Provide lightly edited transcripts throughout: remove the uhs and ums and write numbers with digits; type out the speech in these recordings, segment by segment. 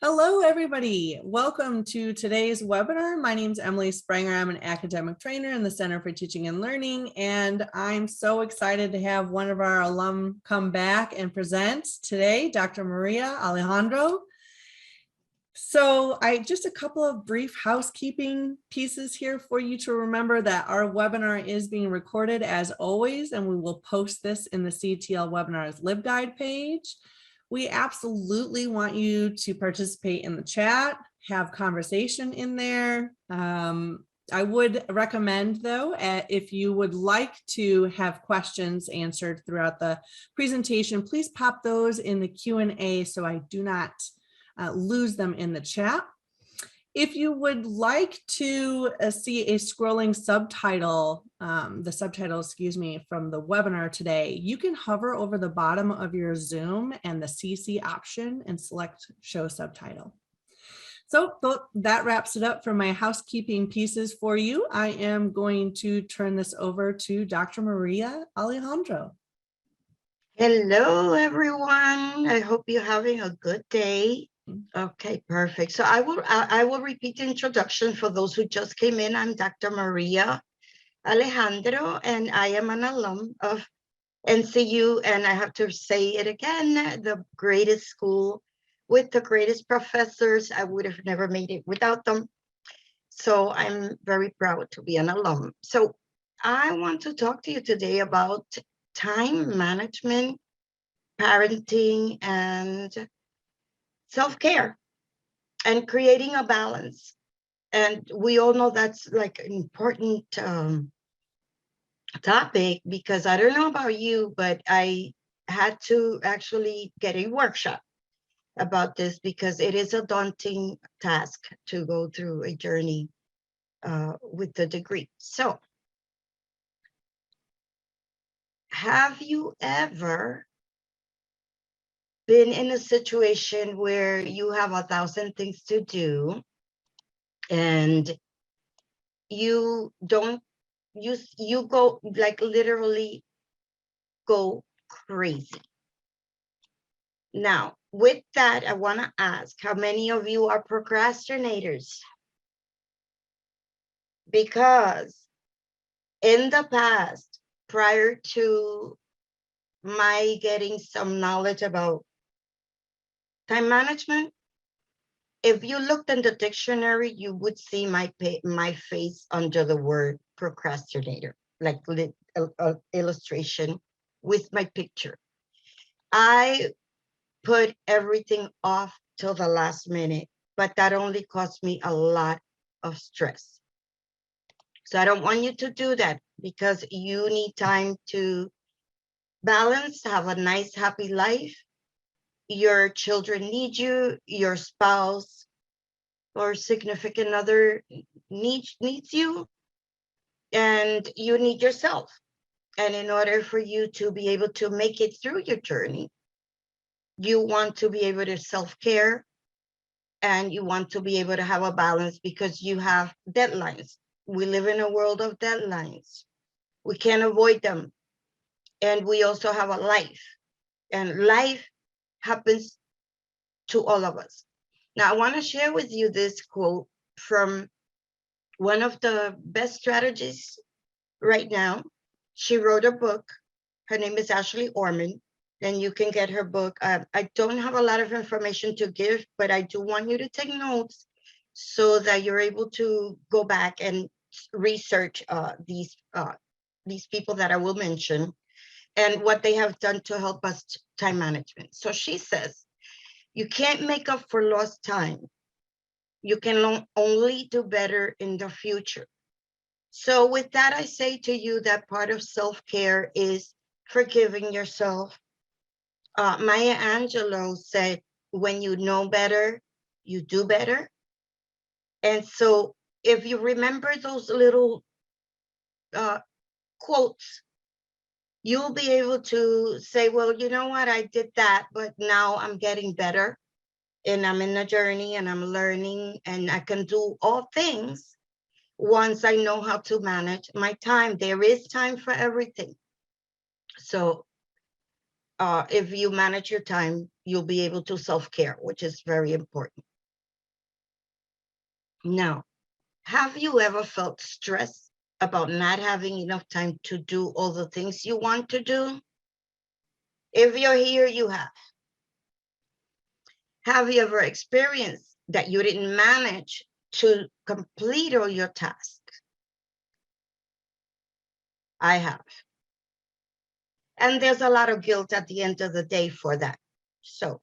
Hello, everybody. Welcome to today's webinar. My name is Emily Spranger. I'm an academic trainer in the Center for Teaching and Learning, and I'm so excited to have one of our alum come back and present today, Dr. Maria Alejandro. So just a couple of brief housekeeping pieces here for you to remember that our webinar is being recorded as always, and we will post this in the CTL Webinars LibGuide page. We absolutely want you to participate in the chat, have conversation in there. I would recommend, though, if you would like to have questions answered throughout the presentation, please pop those in the Q&A so I do not lose them in the chat. If you would like to see a scrolling subtitle, the subtitle, from the webinar today, you can hover over the bottom of your Zoom and the CC option and select show subtitle. So that wraps it up for my housekeeping pieces for you. I am going to turn this over to Dr. Maria Alejandro. Hello, everyone. I hope you're having a good day. Okay, perfect. So I will repeat the introduction for those who just came in. I'm Dr. Maria Alejandro, and I am an alum of NCU, and I have to say it again, the greatest school with the greatest professors. I would have never made it without them. So I'm very proud to be an alum. So I want to talk to you today about time management, parenting, and self-care and creating a balance. And we all know that's like an important topic, because I don't know about you, but I had to actually get a workshop about this because it is a daunting task to go through a journey with the degree. So have you ever been in a situation where you have 1,000 things to do and you don't, you go, like, literally go crazy? Now, with that, I want to ask, how many of you are procrastinators? Because in the past, prior to my getting some knowledge about time management, if you looked in the dictionary, you would see my face under the word procrastinator, like illustration with my picture. I put everything off till the last minute, but that only cost me a lot of stress. So I don't want you to do that, because you need time to balance, have a nice, happy life. Your children need you, your spouse or significant other needs you, and you need yourself. And in order for you to be able to make it through your journey, you want to be able to self-care, and you want to be able to have a balance, because you have deadlines. We live in a world of deadlines. We can't avoid them. And we also have a life, and life happens to all of us. Now, I want to share with you this quote from one of the best strategists right now. She wrote a book. Her name is Ashley Orman, and you can get her book. I don't have a lot of information to give, but I do want you to take notes so that you're able to go back and research these people that I will mention and what they have done to help us time management. So she says, you can't make up for lost time. You can only do better in the future. So with that, I say to you that part of self-care is forgiving yourself. Maya Angelou said, when you know better, you do better. And so if you remember those little quotes, you'll be able to say, well, you know what, I did that, but now I'm getting better, and I'm in a journey, and I'm learning, and I can do all things once I know how to manage my time. There is time for everything. So if you manage your time, you'll be able to self-care, which is very important. Now, have you ever felt stressed about not having enough time to do all the things you want to do? If you're here, you have. Have you ever experienced that you didn't manage to complete all your tasks? I have. And there's a lot of guilt at the end of the day for that. So,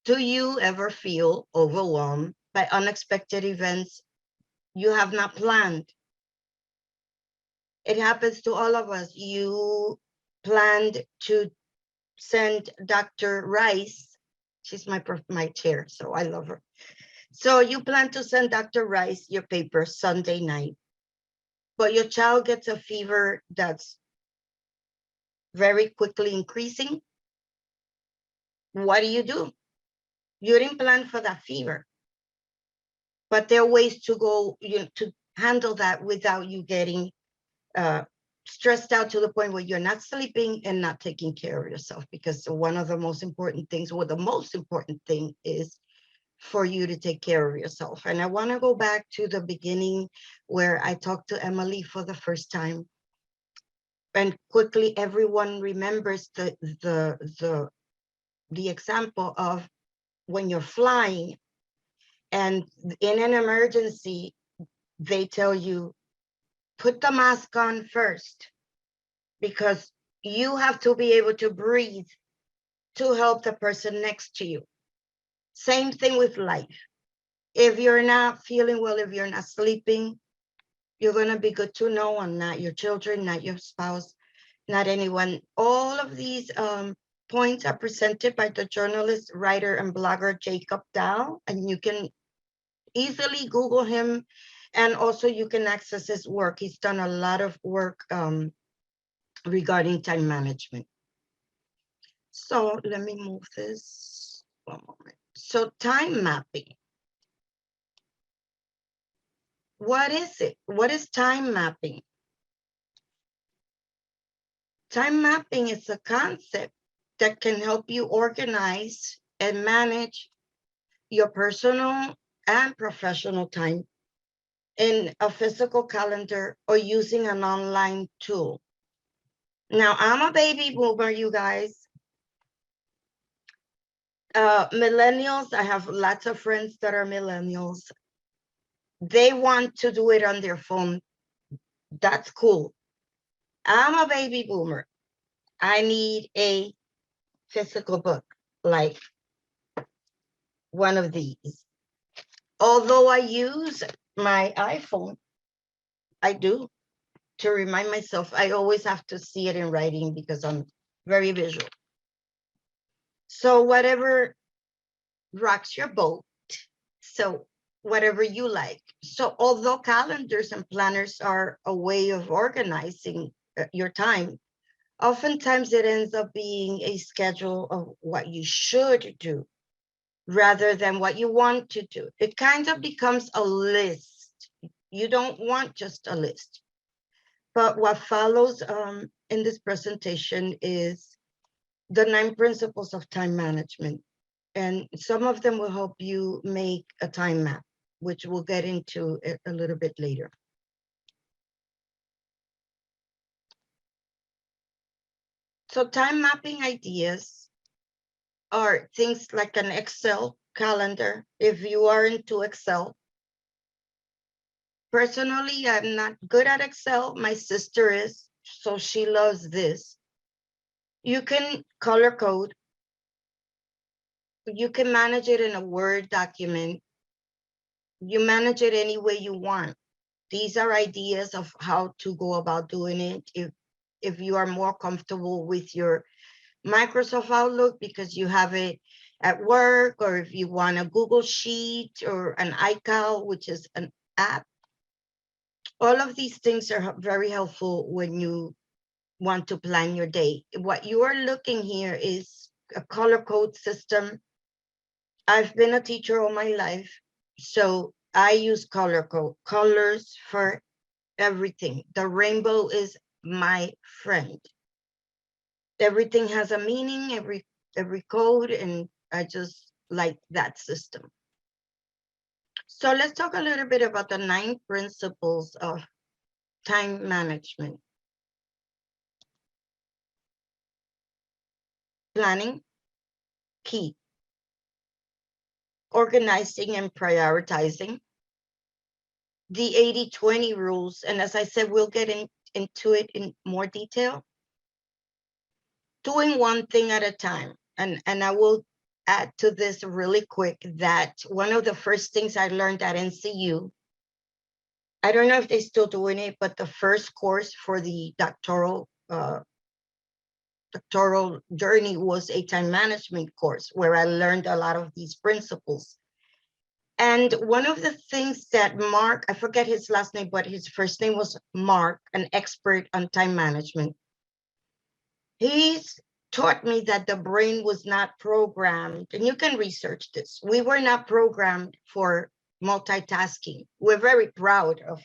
do you ever feel overwhelmed by unexpected events you have not planned? It happens to all of us. You planned to send Dr. Rice, she's my chair, so I love her. So you plan to send Dr. Rice your paper Sunday night, but your child gets a fever that's very quickly increasing. What do? You didn't plan for that fever, but there are ways to go, to handle that without you getting stressed out to the point where you're not sleeping and not taking care of yourself. Because one of the most important things, or the most important thing, is for you to take care of yourself. And I want to go back to the beginning where I talked to Emily for the first time. And quickly, everyone remembers the example of when you're flying and in an emergency, they tell you, put the mask on first, because you have to be able to breathe to help the person next to you. Same thing with life. If you're not feeling well, if you're not sleeping, you're going to be good to no one, not your children, not your spouse, not anyone. All of these points are presented by the journalist, writer, and blogger Jacob Dow, and you can easily Google him, and also you can access his work. He's done a lot of work regarding time management. So let me move this one moment. So time mapping. What is it? What is time mapping? Time mapping is a concept that can help you organize and manage your personal and professional time in a physical calendar or using an online tool. Now, I'm a baby boomer, you guys. Millennials, I have lots of friends that are millennials. They want to do it on their phone. That's cool. I'm a baby boomer. I need a physical book, like one of these. Although I use my iPhone, I do, to remind myself. I always have to see it in writing because I'm very visual. So whatever rocks your boat, so whatever you like. So although calendars and planners are a way of organizing your time, oftentimes it ends up being a schedule of what you should do rather than what you want to do. It kind of becomes a list. You don't want just a list. But what follows in this presentation is the 9 principles of time management. And some of them will help you make a time map, which we'll get into a little bit later. So time mapping ideas are things like an Excel calendar. If you are into Excel. Personally, I'm not good at Excel. My sister is, so she loves this. You can color code. You can manage it in a Word document. You manage it any way you want. These are ideas of how to go about doing it. If you are more comfortable with your Microsoft Outlook because you have it at work, or if you want a Google Sheet or an iCal, which is an app. All of these things are very helpful when you want to plan your day. What you are looking here is a color code system. I've been a teacher all my life, so I use color code, colors for everything. The rainbow is my friend. Everything has a meaning, every code, and I just like that system. So let's talk a little bit about the 9 principles of time management. Planning, key. Organizing and prioritizing. The 80-20 rules, and as I said, we'll get into it in more detail. Doing one thing at a time. And I will add to this really quick that one of the first things I learned at NCU, I don't know if they're still doing it, but the first course for the doctoral journey was a time management course where I learned a lot of these principles. And one of the things that Mark, I forget his last name, but his first name was Mark, an expert on time management. He's taught me that the brain was not programmed, and you can research this. We were not programmed for multitasking. We're very proud of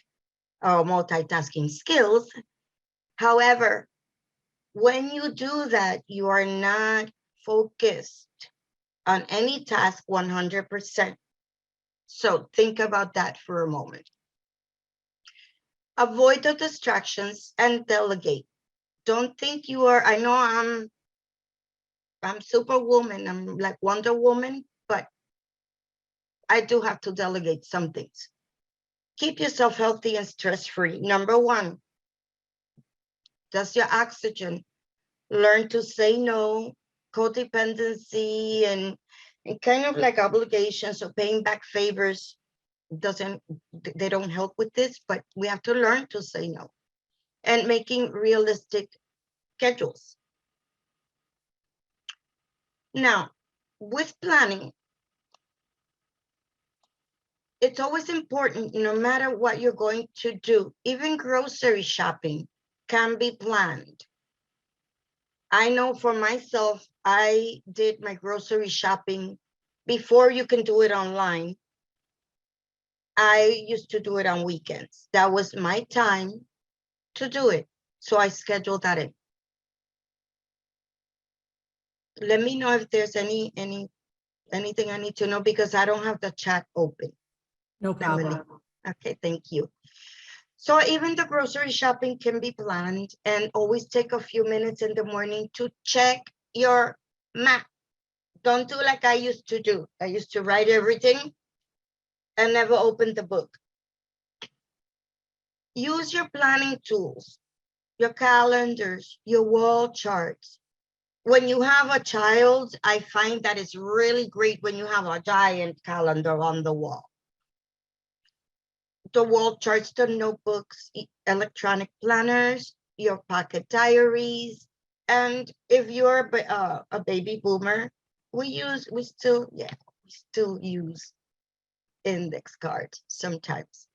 our multitasking skills. However, when you do that, you are not focused on any task 100%. So think about that for a moment. Avoid the distractions and delegate. Don't think you are, I know I'm Superwoman, I'm like Wonder Woman, but I do have to delegate some things. Keep yourself healthy and stress-free. Number 1, that's your oxygen. Learn to say no, codependency, and kind of like obligations or paying back favors they don't help with this, but we have to learn to say no. And making realistic schedules. Now, with planning, it's always important, no matter what you're going to do, even grocery shopping can be planned. I know for myself, I did my grocery shopping before you can do it online. I used to do it on weekends. That was my time to do it. So I scheduled that in. Let me know if there's anything I need to know, because I don't have the chat open. No problem. Okay, thank you. So even the grocery shopping can be planned, and always take a few minutes in the morning to check your map. Don't do like I used to do. I used to write everything and never open the book. Use your planning tools, your calendars, your wall charts. When you have a child, I find that it's really great when you have a giant calendar on the wall. The wall charts, the notebooks, electronic planners, your pocket diaries. And if you're a baby boomer, we still use index cards sometimes.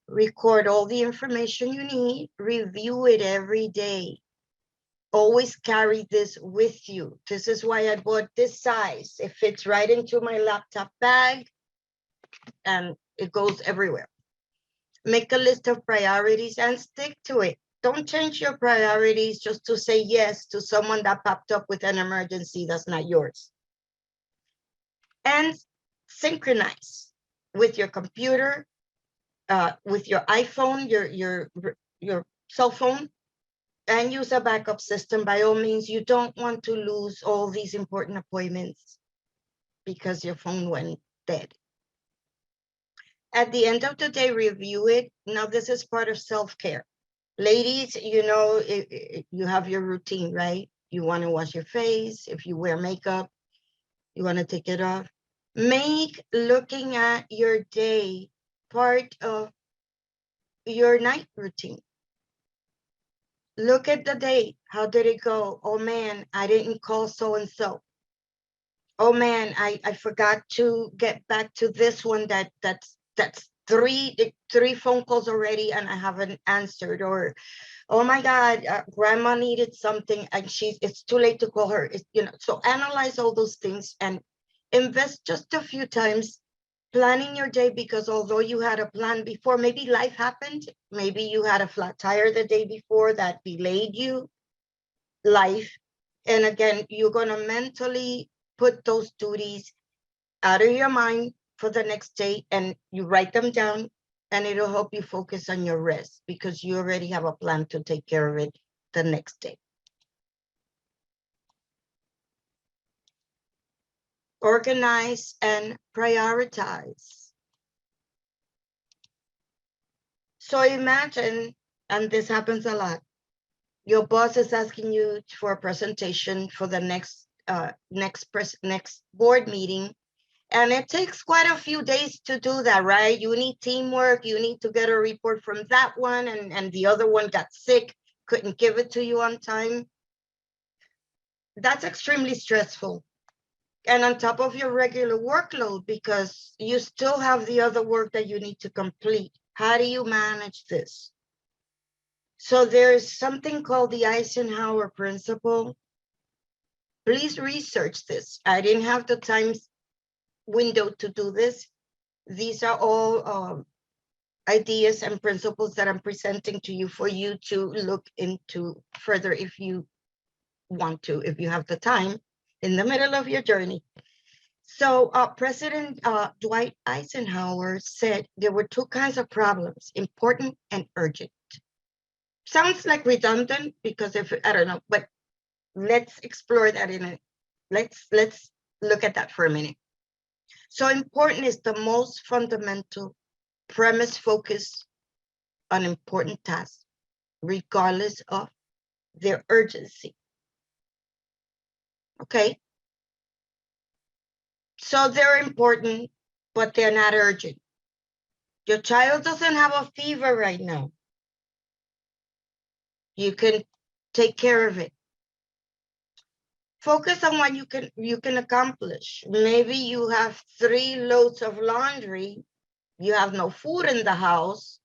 Record all the information you need, review it every day. Always carry this with you. This is why I bought this size. It fits right into my laptop bag and it goes everywhere. Make a list of priorities and stick to it. Don't change your priorities just to say yes to someone that popped up with an emergency that's not yours. And synchronize with your computer, with your iPhone, your cell phone, and use a backup system. By all means, you don't want to lose all these important appointments because your phone went dead. At the end of the day, review it. Now, this is part of self-care. Ladies, you know, you have your routine, right? You want to wash your face. If you wear makeup, you want to take it off. Make looking at your day part of your night routine. Look at the day. How did it go? Oh man, I didn't call so-and-so. Oh man, I forgot to get back to this one that's three phone calls already and I haven't answered. Or, oh my God, grandma needed something and it's too late to call her. So analyze all those things and invest just a few times planning your day, because although you had a plan before, maybe life happened. Maybe you had a flat tire the day before that delayed you life. And again, you're going to mentally put those duties out of your mind for the next day, and you write them down, and it'll help you focus on your rest because you already have a plan to take care of it the next day. Organize and prioritize. So imagine, and this happens a lot, your boss is asking you for a presentation for the next board meeting, and it takes quite a few days to do that, right? You need teamwork. You need to get a report from that one, and the other one got sick, couldn't give it to you on time. That's extremely stressful. And on top of your regular workload, because you still have the other work that you need to complete. How do you manage this? So there's something called the Eisenhower Principle. Please research this. I didn't have the time window to do this. These are all ideas and principles that I'm presenting to you for you to look into further if you want to, if you have the time in the middle of your journey. So President Dwight Eisenhower said there were two kinds of problems, important and urgent. Sounds like redundant because if, I don't know, but let's explore that in a, let's look at that for a minute. So important is the most fundamental premise focus on important tasks, regardless of their urgency. Okay. So they're important, but they're not urgent. Your child doesn't have a fever right now. You can take care of it. Focus on what you can accomplish. Maybe you have 3 loads of laundry. You have no food in the house.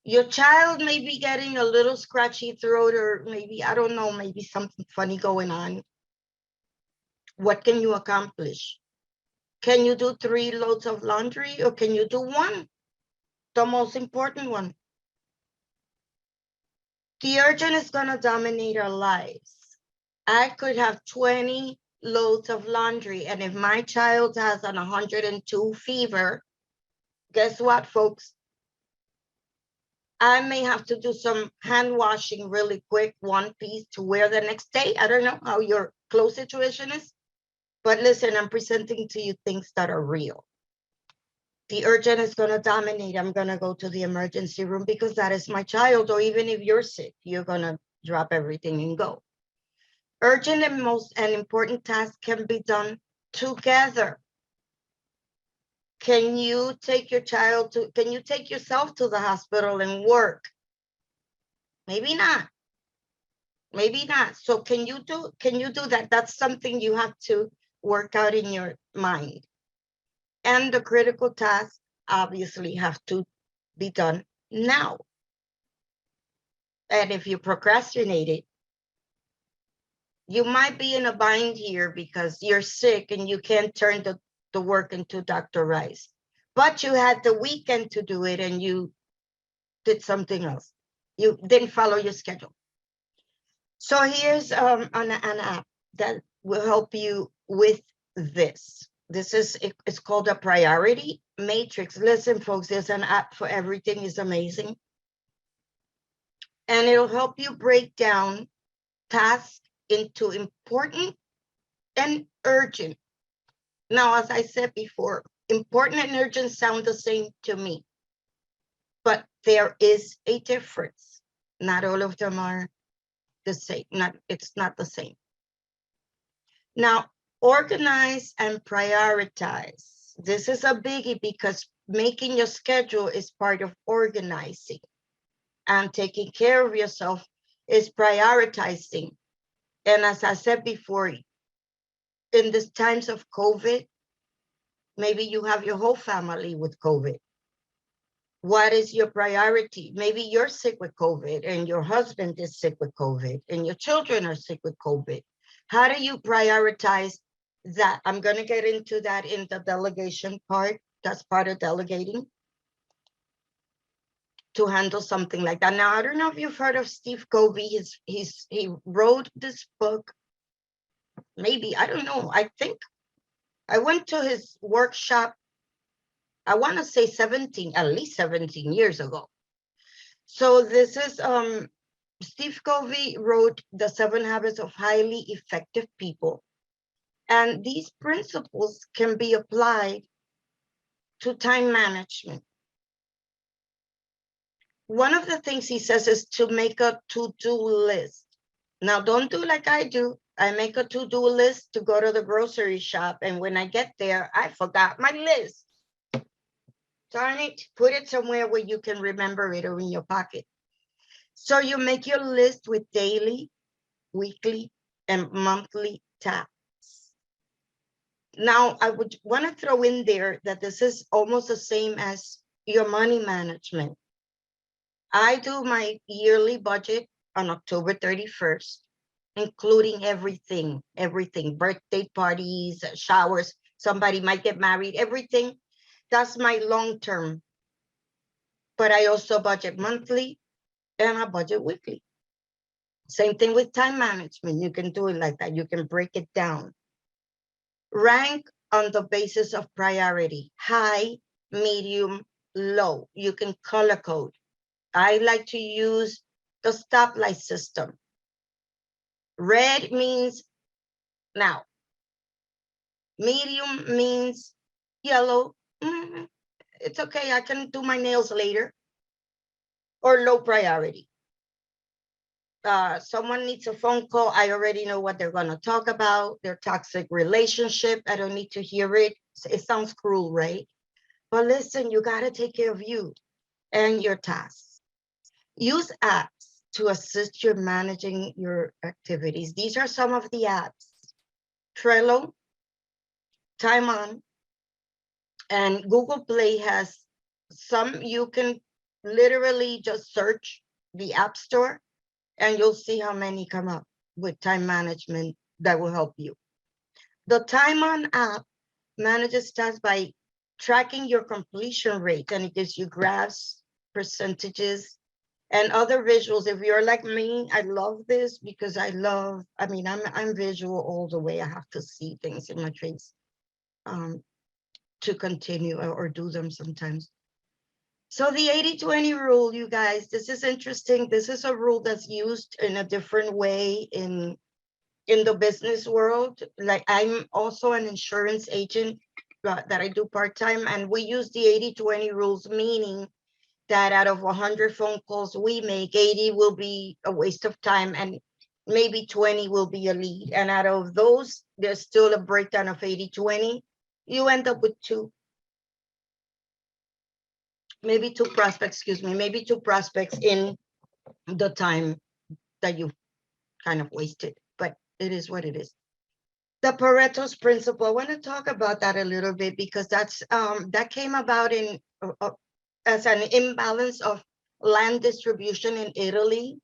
Your child may be getting a little scratchy throat, or maybe, I don't know, maybe something funny going on. What can you accomplish? Can you do 3 loads of laundry, or can you do 1? The most important one. The urgent is going to dominate our lives. I could have 20 loads of laundry, and if my child has an 102 fever, guess what, folks? I may have to do some hand washing really quick, 1 piece to wear the next day. I don't know how your clothes situation is, but listen, I'm presenting to you things that are real. The urgent is going to dominate. I'm going to go to the emergency room because that is my child, or even if you're sick, you're going to drop everything and go. Urgent and most and important tasks can be done together. Can you take your child to, can you take yourself to the hospital and work? Maybe not. Maybe not. So can you do that? That's something you have to work out in your mind. And the critical tasks obviously have to be done now. And if you procrastinate it, you might be in a bind here because you're sick and you can't turn the work into Dr. Rice. But you had the weekend to do it and you did something else. You didn't follow your schedule. So here's an app that will help you with this. This is, it's called a priority matrix. Listen, folks, there's an app for everything. It's amazing. And it'll help you break down tasks into important and urgent. Now, as I said before, important and urgent sound the same to me, but there is a difference. Not all of them are the same. It's not the same. Now, organize and prioritize. This is a biggie because making your schedule is part of organizing, and taking care of yourself is prioritizing. And as I said before, in these times of COVID, maybe you have your whole family with COVID. What is your priority? Maybe you're sick with COVID and your husband is sick with COVID and your children are sick with COVID. How do you prioritize that? I'm going to get into that in the delegation part. That's part of delegating, to handle something like that. Now, I don't know if you've heard of Steve Covey. He wrote this book. Maybe, I don't know. I think I went to his workshop I want to say 17, at least 17 years ago. So this is Steve Covey wrote The 7 Habits of Highly Effective People. And these principles can be applied to time management. One of the things he says is to make a to-do list. Now, don't do like I do. I make a to-do list to go to the grocery shop. And when I get there, I forgot my list. Darn it, put it somewhere where you can remember it or in your pocket. So you make your list with daily, weekly, and monthly tasks. Now, I would want to throw in there that this is almost the same as your money management. I do my yearly budget on October 31st, including everything, birthday parties, showers, somebody might get married, everything. That's my long term. But I also budget monthly and I budget weekly. Same thing with time management. You can do it like that. You can break it down. Rank on the basis of priority, high, medium, low. You can color code. I like to use the stoplight system. Red means now. Medium means yellow. It's okay, I can do my nails later. Or low priority. Someone needs a phone call. I already know what they're going to talk about, their toxic relationship. I don't need to hear it. It sounds cruel, right? But listen, you got to take care of you and your tasks. Use apps to assist you managing your activities. These are some of the apps: Trello, Time On, and Google Play has some. You can literally just search the App Store and you'll see how many come up with time management that will help you. The Time On app manages tasks by tracking your completion rate, and it gives you graphs, percentages, and other visuals. If you're like me, I love this because I'm visual all the way. I have to see things in my face to continue or do them sometimes. So the 80-20 rule, you guys, this is interesting. This is a rule that's used in a different way in the business world. Like, I'm also an insurance agent that I do part-time, and we use the 80-20 rules, meaning that out of 100 phone calls we make, 80 will be a waste of time and maybe 20 will be a lead. And out of those, there's still a breakdown of 80-20. You end up with maybe two prospects in the time that you kind of wasted, but it is what it is. The Pareto's principle, I want to talk about that a little bit because that's that came about in as an imbalance of land distribution in Italy.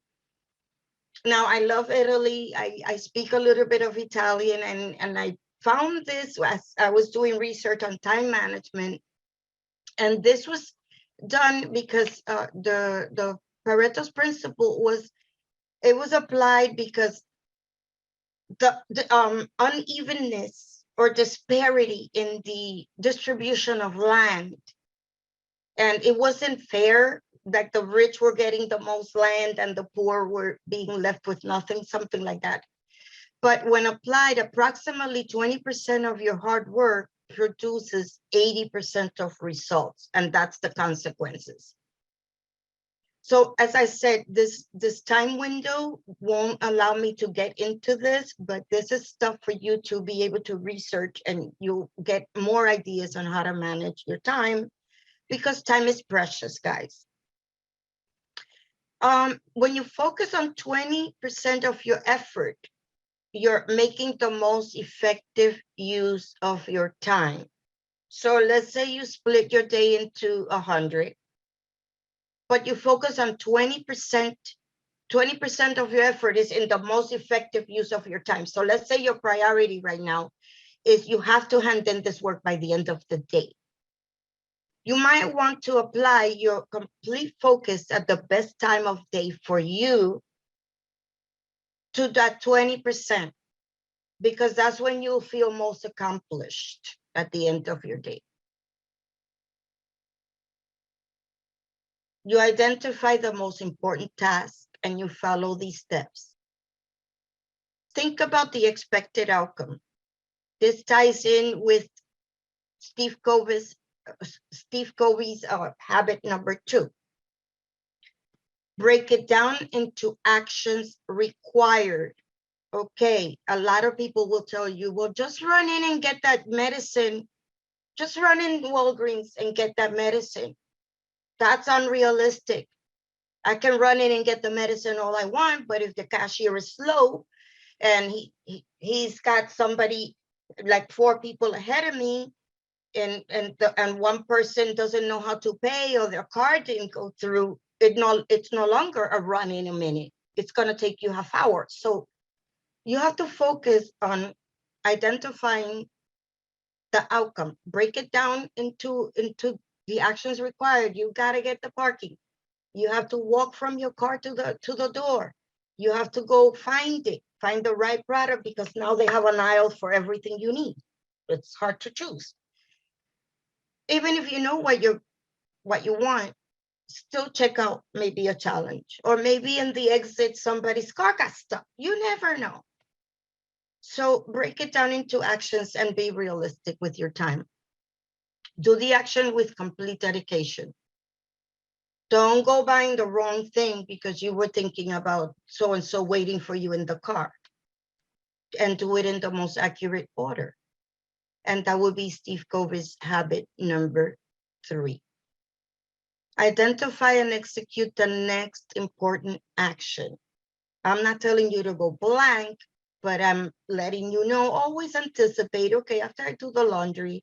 Now, I love Italy. I speak a little bit of Italian, and I found this as I was doing research on time management, and this was done because the Pareto's principle was applied because the unevenness or disparity in the distribution of land, and it wasn't fair. Like, the rich were getting the most land and the poor were being left with nothing, something like that. But when applied, approximately 20% of your hard work produces 80% of results, and that's the consequences. So as I said, this time window won't allow me to get into this, but this is stuff for you to be able to research, and you'll get more ideas on how to manage your time, because time is precious, guys. When you focus on 20% of your effort, you're making the most effective use of your time. So let's say you split your day into 100, but you focus on 20%. 20% of your effort is in the most effective use of your time. So let's say your priority right now is you have to hand in this work by the end of the day. You might want to apply your complete focus at the best time of day for you to that 20%, because that's when you'll feel most accomplished at the end of your day. You identify the most important task and you follow these steps. Think about the expected outcome. This ties in with Steve Covey's habit number 2. Break it down into actions required. Okay, a lot of people will tell you, well, just run in and get that medicine. Just run in Walgreens and get that medicine. That's unrealistic. I can run in and get the medicine all I want, but if the cashier is slow and he's got somebody like 4 people ahead of me, and one person doesn't know how to pay or their card didn't go through, it's no longer a run in a minute. It's going to take you half hour. So you have to focus on identifying the outcome. Break it down into the actions required. You got to get the parking. You have to walk from your car to the door. You have to go find the right product, because now they have an aisle for everything you need. It's hard to choose. Even if you know what you want, still check out maybe a challenge, or maybe in the exit somebody's car got stuck. You never know. So break it down into actions and be realistic with your time. Do the action with complete dedication. Don't go buying the wrong thing because you were thinking about so-and-so waiting for you in the car. And do it in the most accurate order. And that would be Steve Covey's habit number 3. Identify and execute the next important action. I'm not telling you to go blank, but I'm letting you know, always anticipate, okay, after I do the laundry,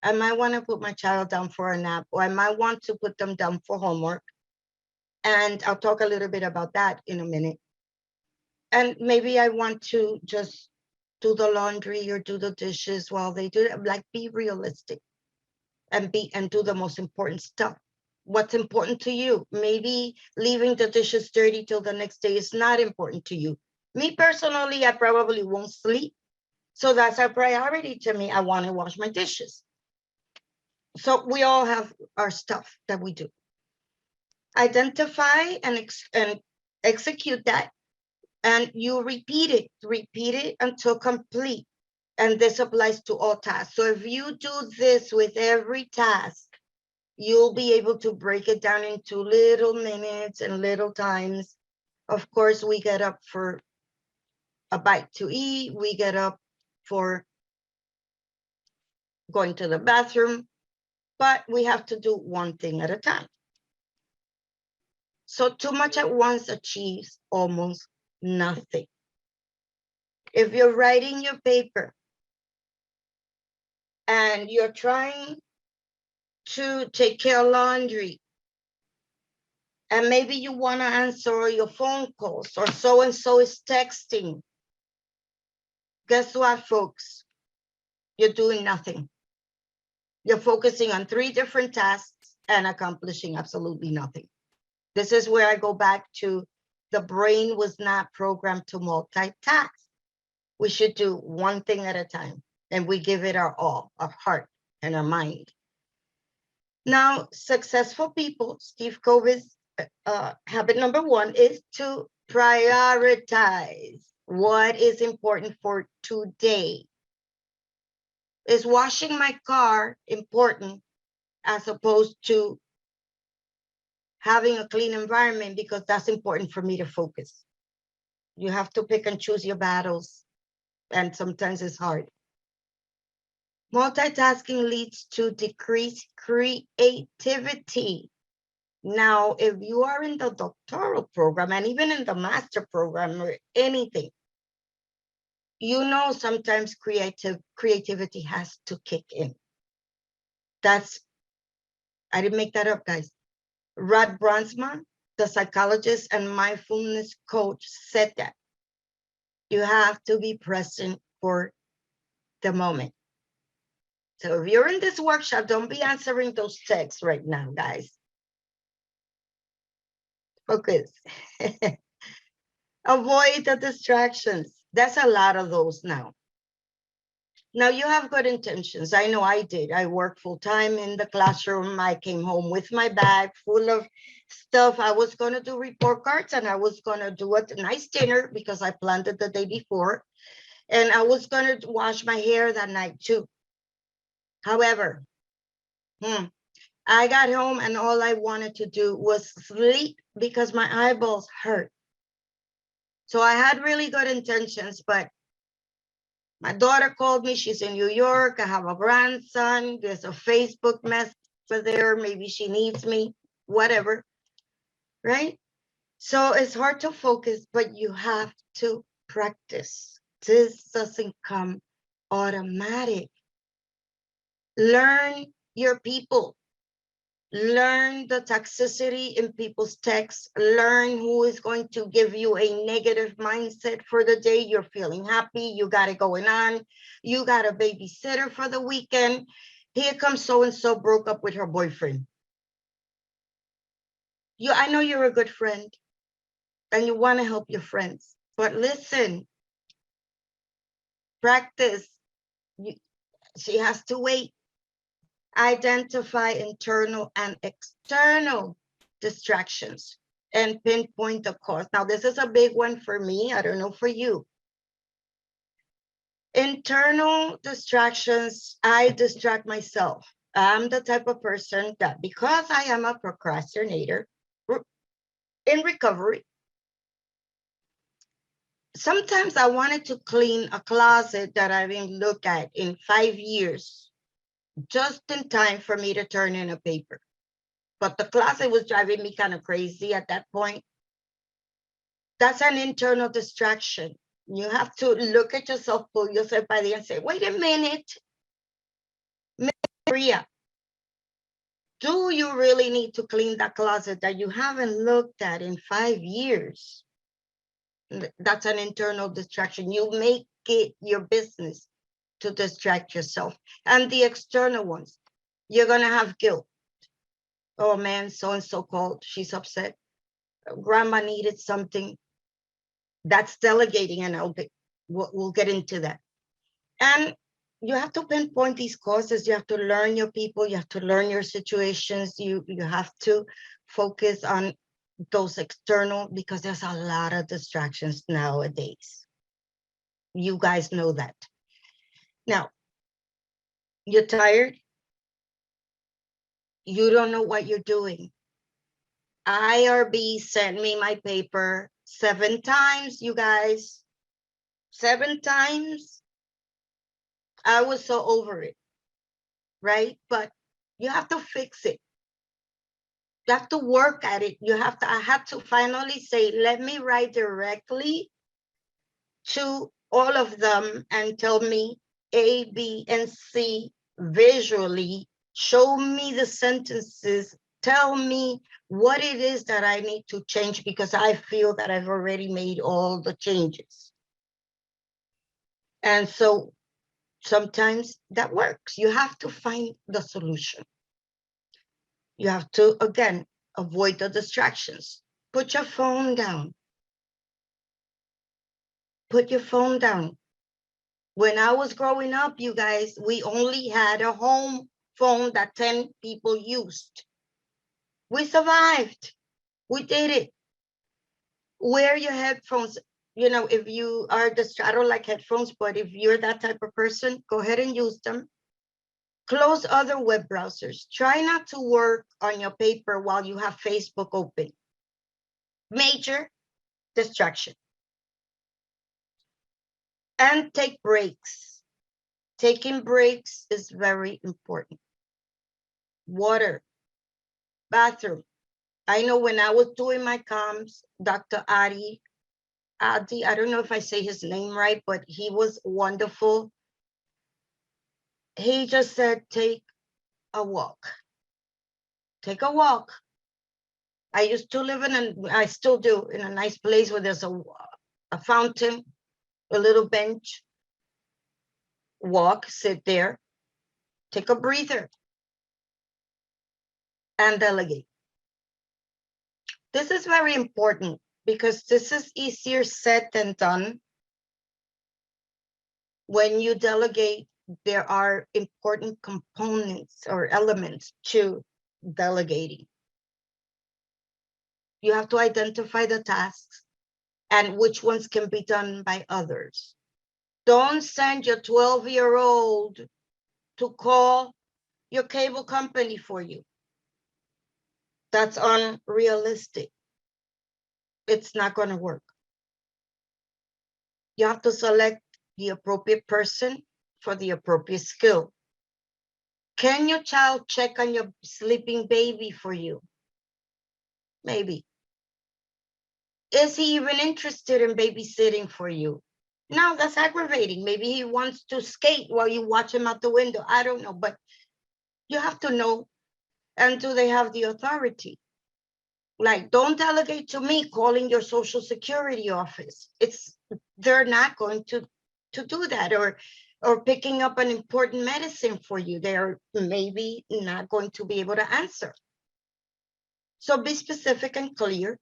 I might want to put my child down for a nap, or I might want to put them down for homework. And I'll talk a little bit about that in a minute. And maybe I want to just do the laundry or do the dishes while they do it. Like, be realistic and do the most important stuff. What's important to you? Maybe leaving the dishes dirty till the next day is not important to you. Me personally, I probably won't sleep. So that's a priority to me. I want to wash my dishes. So we all have our stuff that we do. Identify and execute that. And you repeat it until complete. And this applies to all tasks. So if you do this with every task, you'll be able to break it down into little minutes and little times. Of course, we get up for a bite to eat. We get up for going to the bathroom, but we have to do one thing at a time. So too much at once achieves almost nothing. If you're writing your paper and you're trying to take care of laundry, and maybe you want to answer your phone calls, or so-and-so is texting, guess what, folks? You're doing nothing. You're focusing on 3 different tasks and accomplishing absolutely nothing. This is where I go back to the brain was not programmed to multitask. We should do one thing at a time, and we give it our all, our heart and our mind. Now, successful people, Steve Covey's habit number 1 is to prioritize what is important for today. Is washing my car important as opposed to having a clean environment, because that's important for me to focus? You have to pick and choose your battles, and sometimes it's hard. Multitasking leads to decreased creativity. Now, if you are in the doctoral program and even in the master program or anything, you know sometimes creativity has to kick in. I didn't make that up, guys. Rod Bronsman, the psychologist and mindfulness coach, said that you have to be present for the moment. So if you're in this workshop, don't be answering those texts right now, guys. Focus. Avoid the distractions. There's a lot of those now. Now you have good intentions. I know I did. I worked full time in the classroom. I came home with my bag full of stuff. I was going to do report cards and I was going to do a nice dinner because I planned it the day before. And I was going to wash my hair that night too. However, I got home and all I wanted to do was sleep because my eyeballs hurt. So I had really good intentions, but my daughter called me. She's in New York. I have a grandson. There's a Facebook message for there. Maybe she needs me, whatever, right? So it's hard to focus, but you have to practice. This doesn't come automatic. Learn your people. Learn the toxicity in people's texts. Learn who is going to give you a negative mindset for the day. You're feeling happy. You got it going on. You got a babysitter for the weekend. Here comes so-and-so broke up with her boyfriend. I know you're a good friend and you want to help your friends, but listen, practice. She has to wait. Identify internal and external distractions and pinpoint the cause. Now, this is a big one for me. I don't know for you. Internal distractions, I distract myself. I'm the type of person that because I am a procrastinator in recovery, sometimes I wanted to clean a closet that I didn't look at in 5 years, just in time for me to turn in a paper. But the closet was driving me kind of crazy at that point. That's an internal distraction. You have to look at yourself, pull yourself by the end and say, wait a minute, Maria, do you really need to clean that closet that you haven't looked at in 5 years? That's an internal distraction. You make it your business to distract yourself. And the external ones, you're going to have guilt. Oh man, so-and-so called, she's upset. Grandma needed something. That's delegating, and we'll get into that. And you have to pinpoint these causes. You have to learn your people. You have to learn your situations. You have to focus on those external, because there's a lot of distractions nowadays. You guys know that. Now, you're tired. You don't know what you're doing. IRB sent me my paper 7 times, you guys. 7 times. I was so over it, right? But you have to fix it. You have to work at it. I had to finally say, let me write directly to all of them and tell me A, B, and C visually. Show me the sentences. Tell me what it is that I need to change, because I feel that I've already made all the changes. And so sometimes that works. You have to find the solution. You have to, again, avoid the distractions. Put your phone down. Put your phone down. When I was growing up, you guys, we only had a home phone that 10 people used. We survived. We did it. Wear your headphones. You know, if you are the straddle like headphones, but if you're that type of person, go ahead and use them. Close other web browsers. Try not to work on your paper while you have Facebook open. Major distraction. And take breaks. Taking breaks is very important. Water, bathroom. I know when I was doing my comms, Dr. Adi, I don't know if I say his name right, but he was wonderful. He just said, take a walk. Take a walk. I used to live I still do, in a nice place where there's a fountain, a little bench. Walk, sit there, take a breather, and delegate. This is very important because this is easier said than done. When you delegate, there are important components or elements to delegating. You have to identify the tasks and which ones can be done by others. Don't send your 12-year-old to call your cable company for you. That's unrealistic. It's not going to work. You have to select the appropriate person for the appropriate skill. Can your child check on your sleeping baby for you? Maybe. Is he even interested in babysitting for you? No, that's aggravating. Maybe he wants to skate while you watch him out the window. I don't know, but you have to know. And do they have the authority? Like, don't delegate to me calling your social security office. They're not going to do that, or picking up an important medicine for you. They're maybe not going to be able to answer. So be specific and clear.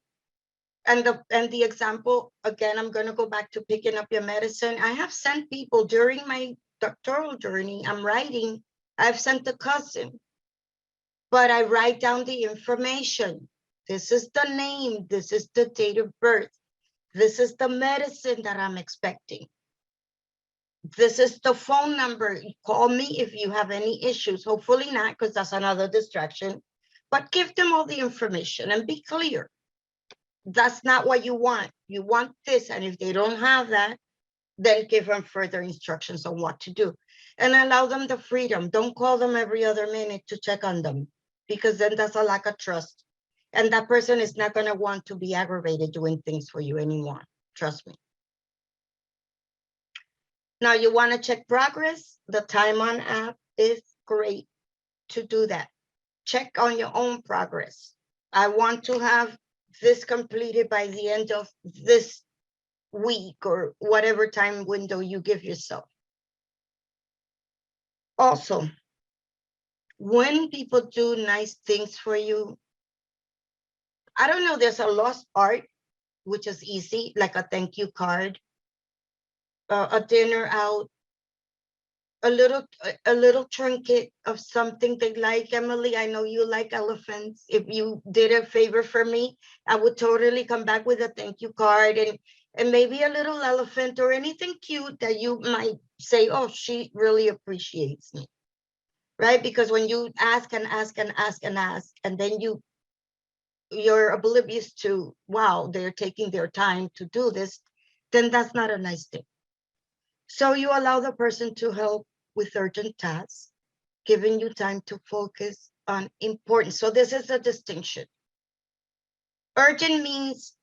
And the example, again, I'm going to go back to picking up your medicine. I have sent people during my doctoral journey, I'm writing, I've sent a cousin, but I write down the information. This is the name, this is the date of birth, this is the medicine that I'm expecting. This is the phone number. Call me if you have any issues. Hopefully not, because that's another distraction. But give them all the information and be clear. That's not what you want. You want this. And if they don't have that, then give them further instructions on what to do. And allow them the freedom. Don't call them every other minute to check on them, because then that's a lack of trust. And that person is not going to want to be aggravated doing things for you anymore. Trust me. Now you want to check progress. The Time On app is great to do that. Check on your own progress. I want to have this completed by the end of this week, or whatever time window you give yourself. Also, when people do nice things for you, I don't know, there's a lost art, which is easy, like a thank you card, a dinner out, a little trinket of something they like. Emily, I know you like elephants. If you did a favor for me, I would totally come back with a thank you card, and maybe a little elephant or anything cute that you might say, oh, she really appreciates me, right? Because when you ask and ask and ask and ask, and then you're oblivious to, wow, they're taking their time to do this, then that's not a nice thing. So you allow the person to help with urgent tasks, giving you time to focus on important. So this is a distinction. Urgent means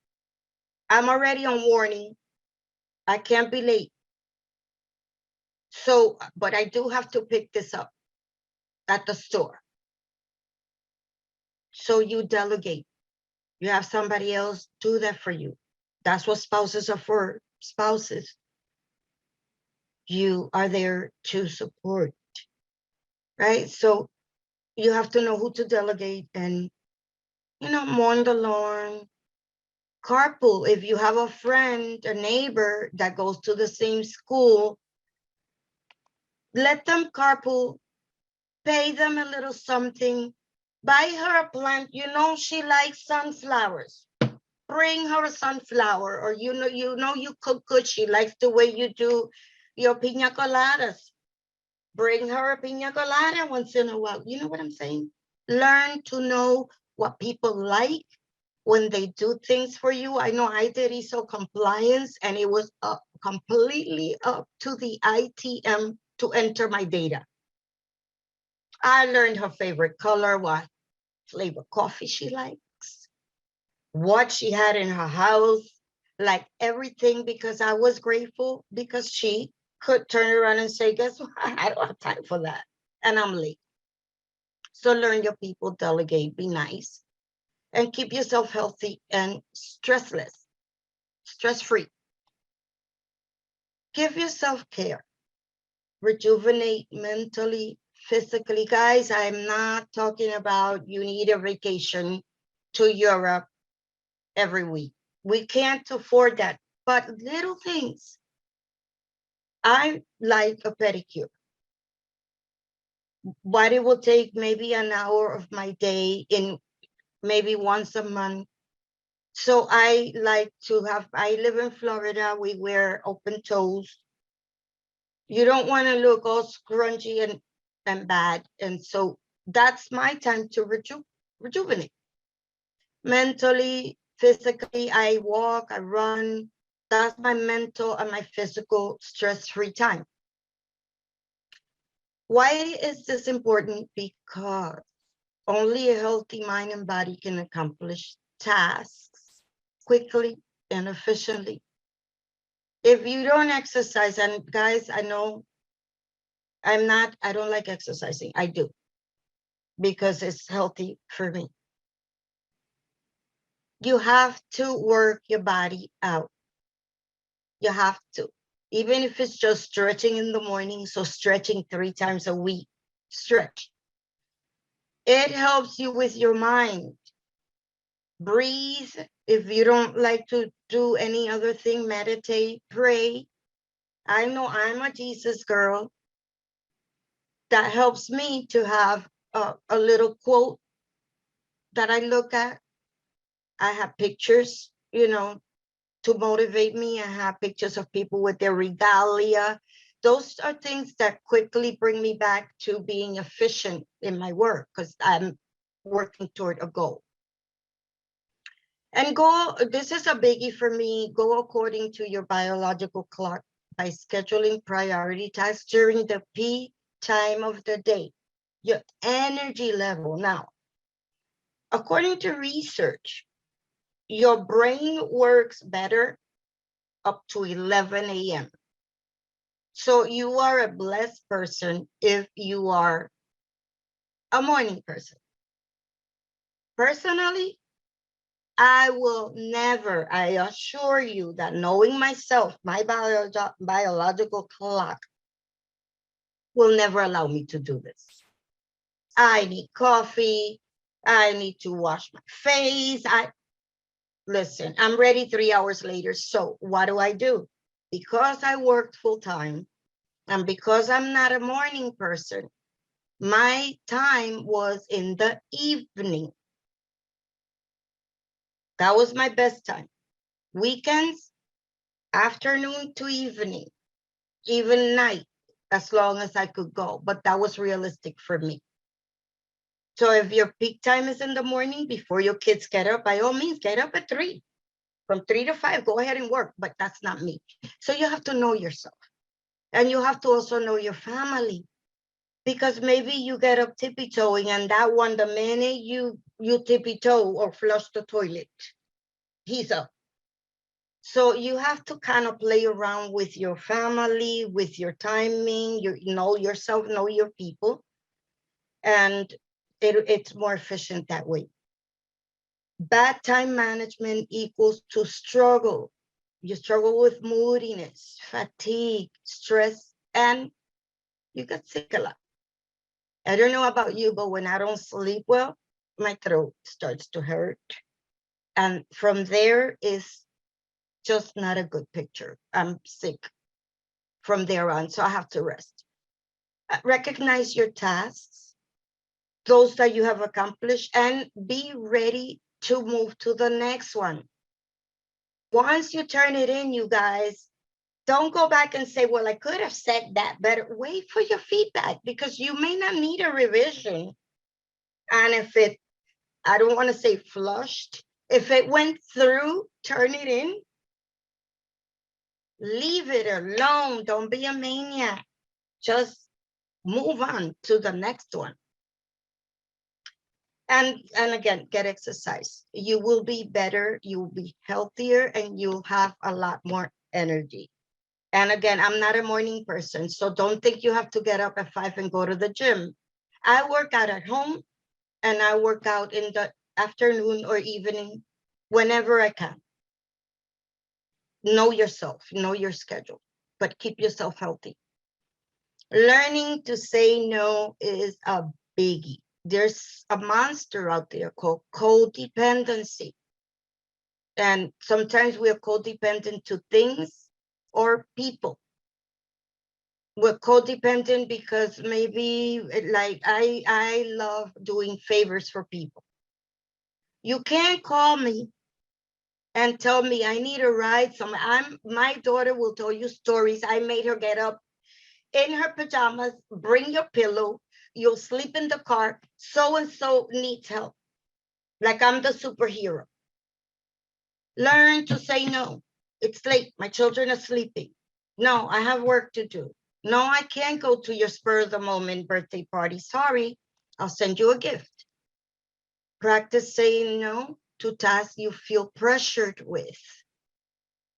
I'm already on warning. I can't be late. So, but I do have to pick this up at the store. So you delegate. You have somebody else do that for you. That's what spouses are for. Spouses, you are there to support, right? So you have to know who to delegate, and, mow the lawn, carpool. If you have a friend, a neighbor that goes to the same school, let them carpool, pay them a little something, buy her a plant. She likes sunflowers. Bring her a sunflower, or you cook good. She likes the way you do your pina coladas. Bring her a pina colada once in a while. You know what I'm saying? Learn to know what people like when they do things for you. I know I did ISO compliance, and it was completely up to the ITM to enter my data. I learned her favorite color, what flavor coffee she likes, what she had in her house, like everything, because I was grateful, because she could turn around and say, guess what? I don't have time for that, and I'm late. So learn your people, delegate, be nice, and keep yourself healthy and stress free. Give yourself care. Rejuvenate mentally, physically. Guys, I'm not talking about you need a vacation to Europe every week. We can't afford that, but little things. I like a pedicure. but it will take maybe an hour of my day in maybe once a month. So I live in Florida, we wear open toes. You don't want to look all scrunchy and bad. And so that's my time to rejuvenate. Mentally, physically, I walk, I run. That's my mental and my physical stress-free time. Why is this important? Because only a healthy mind and body can accomplish tasks quickly and efficiently. If you don't exercise, and guys, I know I don't like exercising. I do, because it's healthy for me. You have to work your body out. You have to, even if it's just stretching in the morning. So stretching 3 times a week, stretch. It helps you with your mind. Breathe. If you don't like to do any other thing, meditate, pray. I know I'm a Jesus girl. That helps me to have a little quote that I look at. I have pictures, to motivate me. I have pictures of people with their regalia. Those are things that quickly bring me back to being efficient in my work, because I'm working toward a goal. And this is a biggie for me, go according to your biological clock by scheduling priority tasks during the peak time of the day, your energy level. Now, according to research, your brain works better up to 11 a.m. So you are a blessed person if you are a morning person. Personally, I will never, I assure you that knowing myself, my biological clock will never allow me to do this. I need coffee. I need to wash my face. Listen, I'm ready 3 hours later. So what do? Because I worked full time and because I'm not a morning person, my time was in the evening. That was my best time. Weekends, afternoon to evening, even night, as long as I could go. But that was realistic for me. So if your peak time is in the morning before your kids get up, by all means, get up at 3. From 3 to 5, go ahead and work. But that's not me. So you have to know yourself. And you have to also know your family. Because maybe you get up tippy-toeing, and that one, the minute you tippy-toe or flush the toilet, he's up. So you have to kind of play around with your family, with your timing, know yourself, know your people, and it's more efficient that way. Bad time management equals to struggle. You struggle with moodiness, fatigue, stress, and you get sick a lot. I don't know about you, but when I don't sleep well, my throat starts to hurt. And from there is just not a good picture. I'm sick from there on, so I have to rest. Recognize your tasks, those that you have accomplished, and be ready to move to the next one. Once you turn it in, you guys, don't go back and say, well, I could have said that better. Wait for your feedback, because you may not need a revision. And if I don't want to say flushed, if it went through, turn it in. Leave it alone. Don't be a maniac. Just move on to the next one. And again, get exercise. You will be better, you will be healthier, and you'll have a lot more energy. And again, I'm not a morning person, so don't think you have to get up at 5 and go to the gym. I work out at home, and I work out in the afternoon or evening whenever I can. Know yourself, know your schedule, but keep yourself healthy. Learning to say no is a biggie. There's a monster out there called codependency. And sometimes we are codependent to things or people. We're codependent because maybe like I love doing favors for people. You can't call me and tell me I need a ride. My daughter will tell you stories. I made her get up in her pajamas, bring your pillow, you'll sleep in the car. So and so needs help. Like I'm the superhero. Learn to say no. It's late. My children are sleeping. No, I have work to do. No, I can't go to your spur of the moment birthday party. Sorry, I'll send you a gift. Practice saying no to tasks you feel pressured with.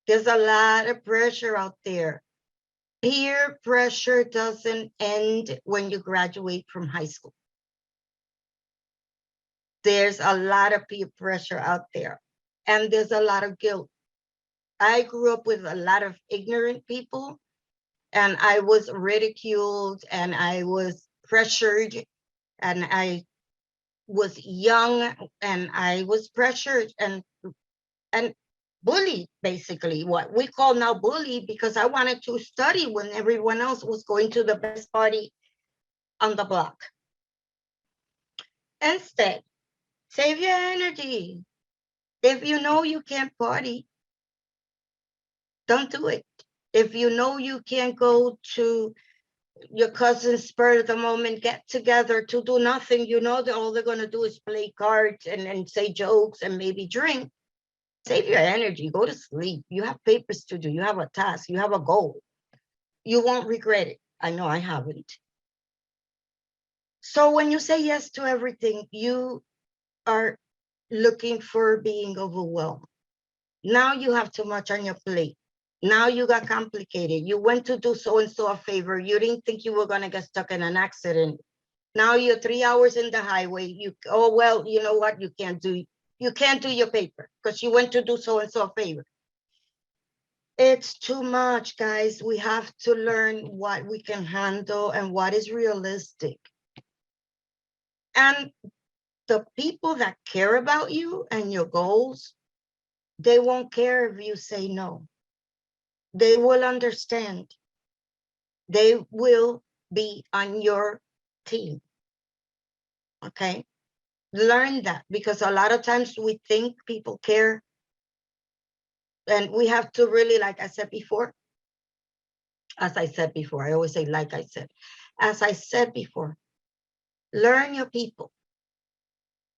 There's a lot of pressure out there. Peer pressure doesn't end when you graduate from high school. There's a lot of peer pressure out there, and there's a lot of guilt. I grew up with a lot of ignorant people, and I was ridiculed, and I was pressured, and I was young, and I was pressured and bullied, basically, what we call now bullied, because I wanted to study when everyone else was going to the best party on the block. Instead, save your energy. If you know you can't party, don't do it. If you know you can't go to your cousin's spur of the moment get together to do nothing, you know that all they're going to do is play cards and say jokes and maybe drink, save your energy, go to sleep. You have papers to do, you have a task, you have a goal. You won't regret it. I know I haven't. So when you say yes to everything, you are looking for being overwhelmed. Now you have too much on your plate. Now you got complicated. You went to do so-and-so a favor. You didn't think you were going to get stuck in an accident. Now you're 3 hours in the highway. Oh, well, you know what? You can't do your paper because you went to do so-and-so a favor. It's too much, guys. We have to learn what we can handle and what is realistic. And the people that care about you and your goals, they won't care if you say no. They will understand. They will be on your team. Okay? Learn that, because a lot of times we think people care, and we have to really, like I said before, as I said before, I always say, like I said, as I said before, learn your people.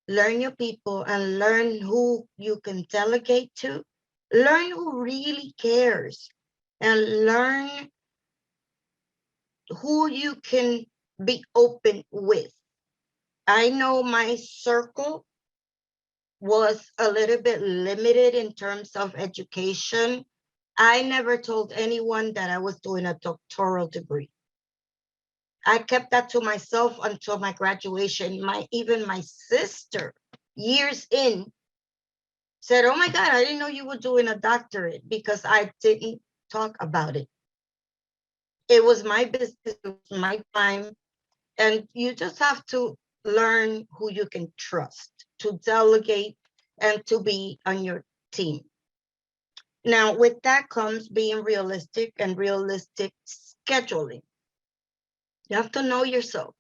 Learn your people and learn who you can delegate to. Learn who really cares and learn who you can be open with. I know my circle was a little bit limited in terms of education. I never told anyone that I was doing a doctoral degree. I kept that to myself until my graduation. Even my sister, years in, said, "Oh my God, I didn't know you were doing a doctorate," because I didn't talk about it. It was my business, it was my time. And you just have to learn who you can trust, to delegate, and to be on your team. Now, with that comes being realistic and realistic scheduling. You have to know yourself.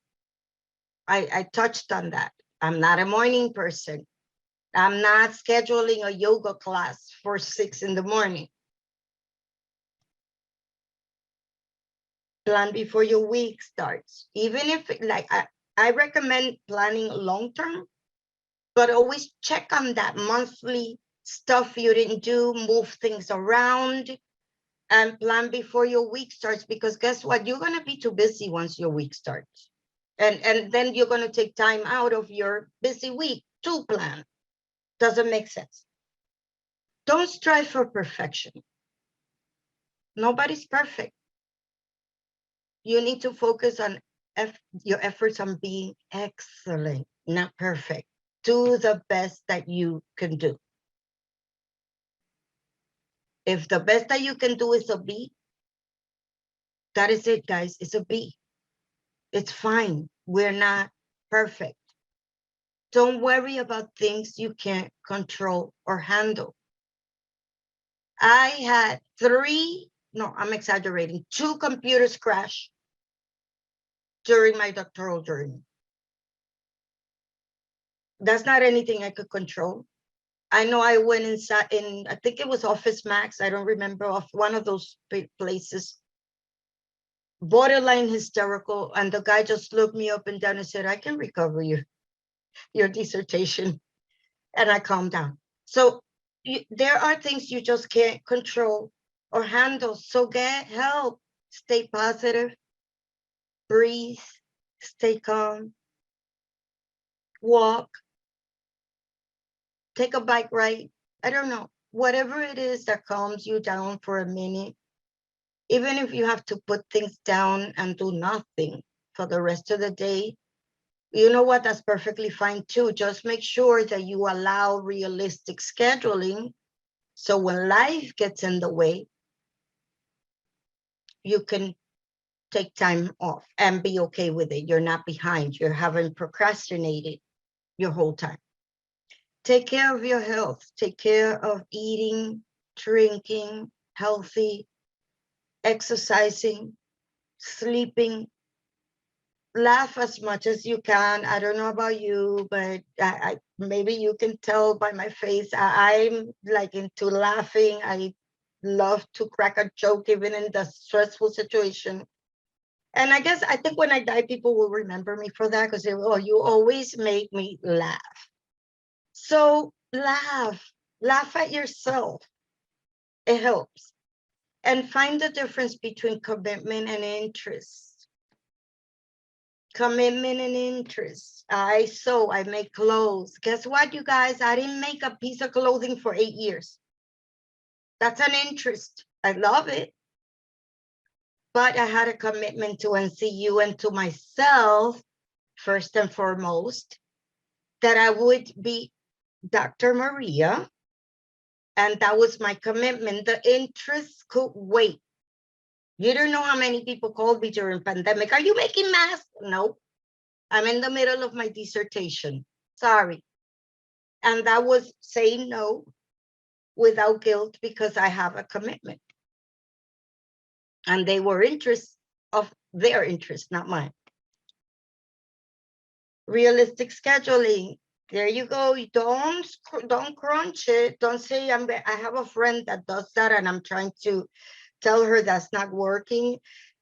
I touched on that. I'm not a morning person. I'm not scheduling a yoga class for 6 in the morning. Plan before your week starts. Even if, like, I recommend planning long-term, but always check on that monthly stuff you didn't do, move things around, and plan before your week starts, because guess what? You're going to be too busy once your week starts. And then you're going to take time out of your busy week to plan. Doesn't make sense. Don't strive for perfection. Nobody's perfect. You need to focus on your efforts on being excellent, not perfect. Do the best that you can do. If the best that you can do is a B, that is it, guys. It's a B. It's fine. We're not perfect. Don't worry about things you can't control or handle. I had 3 no, I'm exaggerating, 2 computers crashed during my doctoral journey. That's not anything I could control. I know I went inside I think it was Office Max, I don't remember, off one of those places, borderline hysterical, and the guy just looked me up and down and said, I can recover your dissertation. And I calmed down. So there are things you just can't control or handle. So get help. Stay positive, breathe, stay calm, walk, take a bike ride. I don't know, whatever it is that calms you down for a minute, even if you have to put things down and do nothing for the rest of the day, you know what, that's perfectly fine too. Just make sure that you allow realistic scheduling. So when life gets in the way, you can take time off and be okay with it. You're not behind. You haven't procrastinated your whole time. Take care of your health. Take care of eating, drinking, healthy, exercising, sleeping. Laugh as much as you can. I don't know about you, but I maybe you can tell by my face. I'm like into laughing. I love to crack a joke even in the stressful situation. And I think when I die, people will remember me for that, because they will, oh, you always make me laugh. So laugh at yourself. It helps. And find the difference between commitment and interest. Commitment and interest. I sew, I make clothes. Guess what, you guys? I didn't make a piece of clothing for 8 years. That's an interest. I love it. But I had a commitment to NCU and to myself, first and foremost, that I would be Dr. Maria. And that was my commitment. The interest could wait. You don't know how many people called me during pandemic. Are you making masks? No, I'm in the middle of my dissertation. Sorry. And that was saying no without guilt, because I have a commitment. And they were interests of their interest, not mine. Realistic scheduling. There you go. You don't crunch it. Don't say I have a friend that does that and I'm trying to tell her that's not working.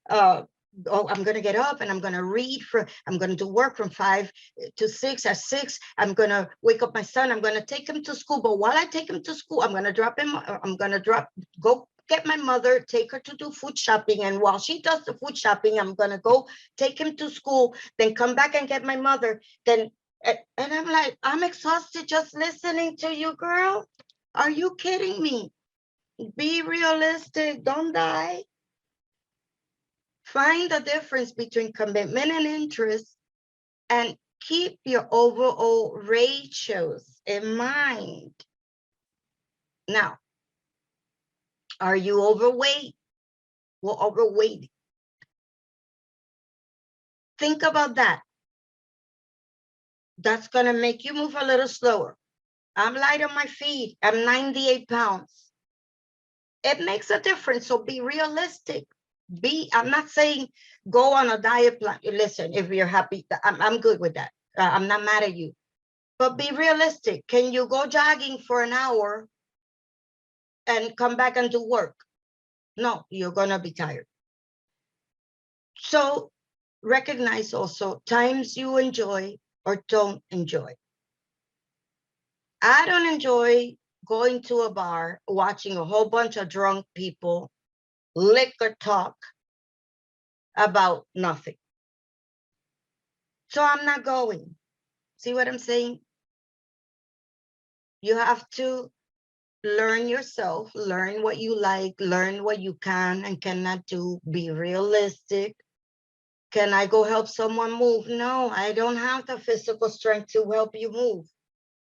Oh, I'm going to get up and I'm going to read I'm going to do work from 5 to 6. At 6, I'm going to wake up my son. I'm going to take him to school. But while I take him to school, I'm going to go get my mother, take her to do food shopping. And while she does the food shopping, I'm going to go take him to school, then come back and get my mother. And I'm like, I'm exhausted just listening to you, girl. Are you kidding me? Be realistic. Don't die. Find the difference between commitment and interest and keep your overall ratios in mind. Now, are you overweight? Well, overweight. Think about that. That's going to make you move a little slower. I'm light on my feet. I'm 98 pounds. It makes a difference. So be realistic. I'm not saying go on a diet plan. Listen, if you're happy, I'm good with that. I'm not mad at you. But be realistic. Can you go jogging for an hour and come back and do work? No, you're going to be tired. So recognize also times you enjoy or don't enjoy. I don't enjoy going to a bar, watching a whole bunch of drunk people liquor talk about nothing. So I'm not going. See what I'm saying? You have to learn yourself, learn what you like, learn what you can and cannot do, be realistic. Can I go help someone move? No, I don't have the physical strength to help you move.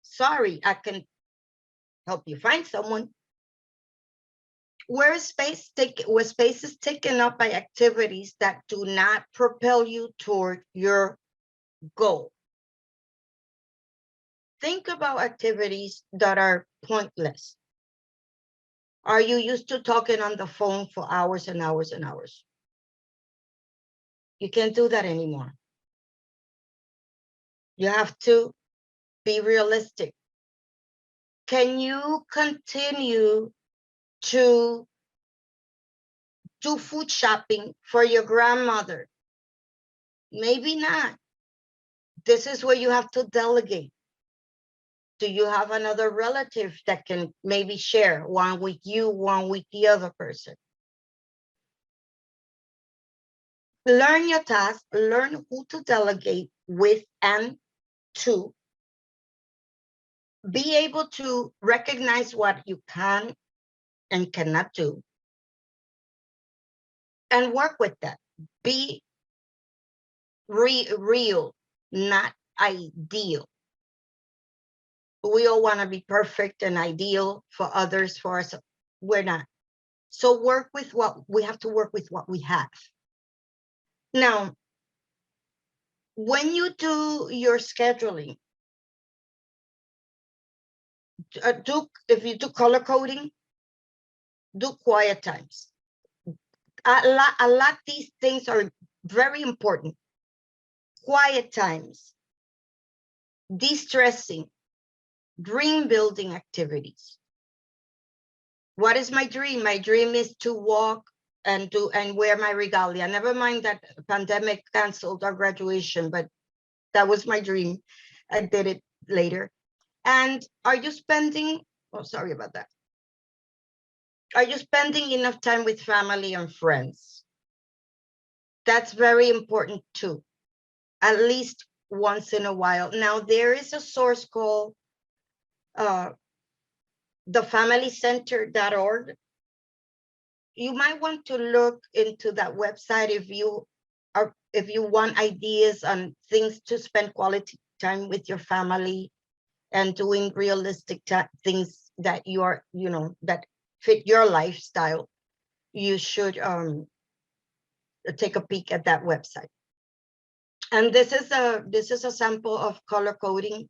Sorry, I can help you find someone. Where space is taken up by activities that do not propel you toward your goal. Think about activities that are pointless. Are you used to talking on the phone for hours and hours and hours? You can't do that anymore. You have to be realistic. Can you continue to do food shopping for your grandmother? Maybe not. This is where you have to delegate. Do you have another relative that can maybe share, one with you, one with the other person? Learn your task, learn who to delegate with and to. Be able to recognize what you can and cannot do, and work with that. Be real, not ideal. We all want to be perfect and ideal for others, for us. We're not. So work with what we have to work with, what we have. Now, when you do your scheduling, if you do color coding, do quiet times. A lot these things are very important. Quiet times, de-stressing, dream building activities. What is my dream? My dream is to walk and wear my regalia. Never mind that pandemic canceled our graduation, but that was my dream. I did it later. And are you spending, oh, sorry about that. Are you spending enough time with family and friends? That's very important too, at least once in a while. Now, there is a source called thefamilycenter.org. You might want to look into that website if you want ideas on things to spend quality time with your family and doing realistic things that you are, that fit your lifestyle. You should take a peek at that website. And this is a sample of color coding.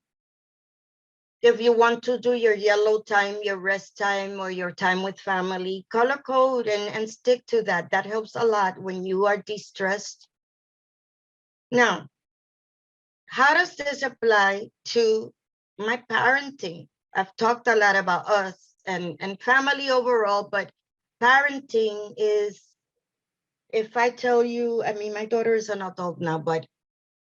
If you want to do your yellow time, your rest time, or your time with family, color code and stick to that. That helps a lot when you are de-stressed. Now, how does this apply to my parenting? I've talked a lot about us and family overall, but parenting is, if I tell you, I mean, my daughter is an adult now, but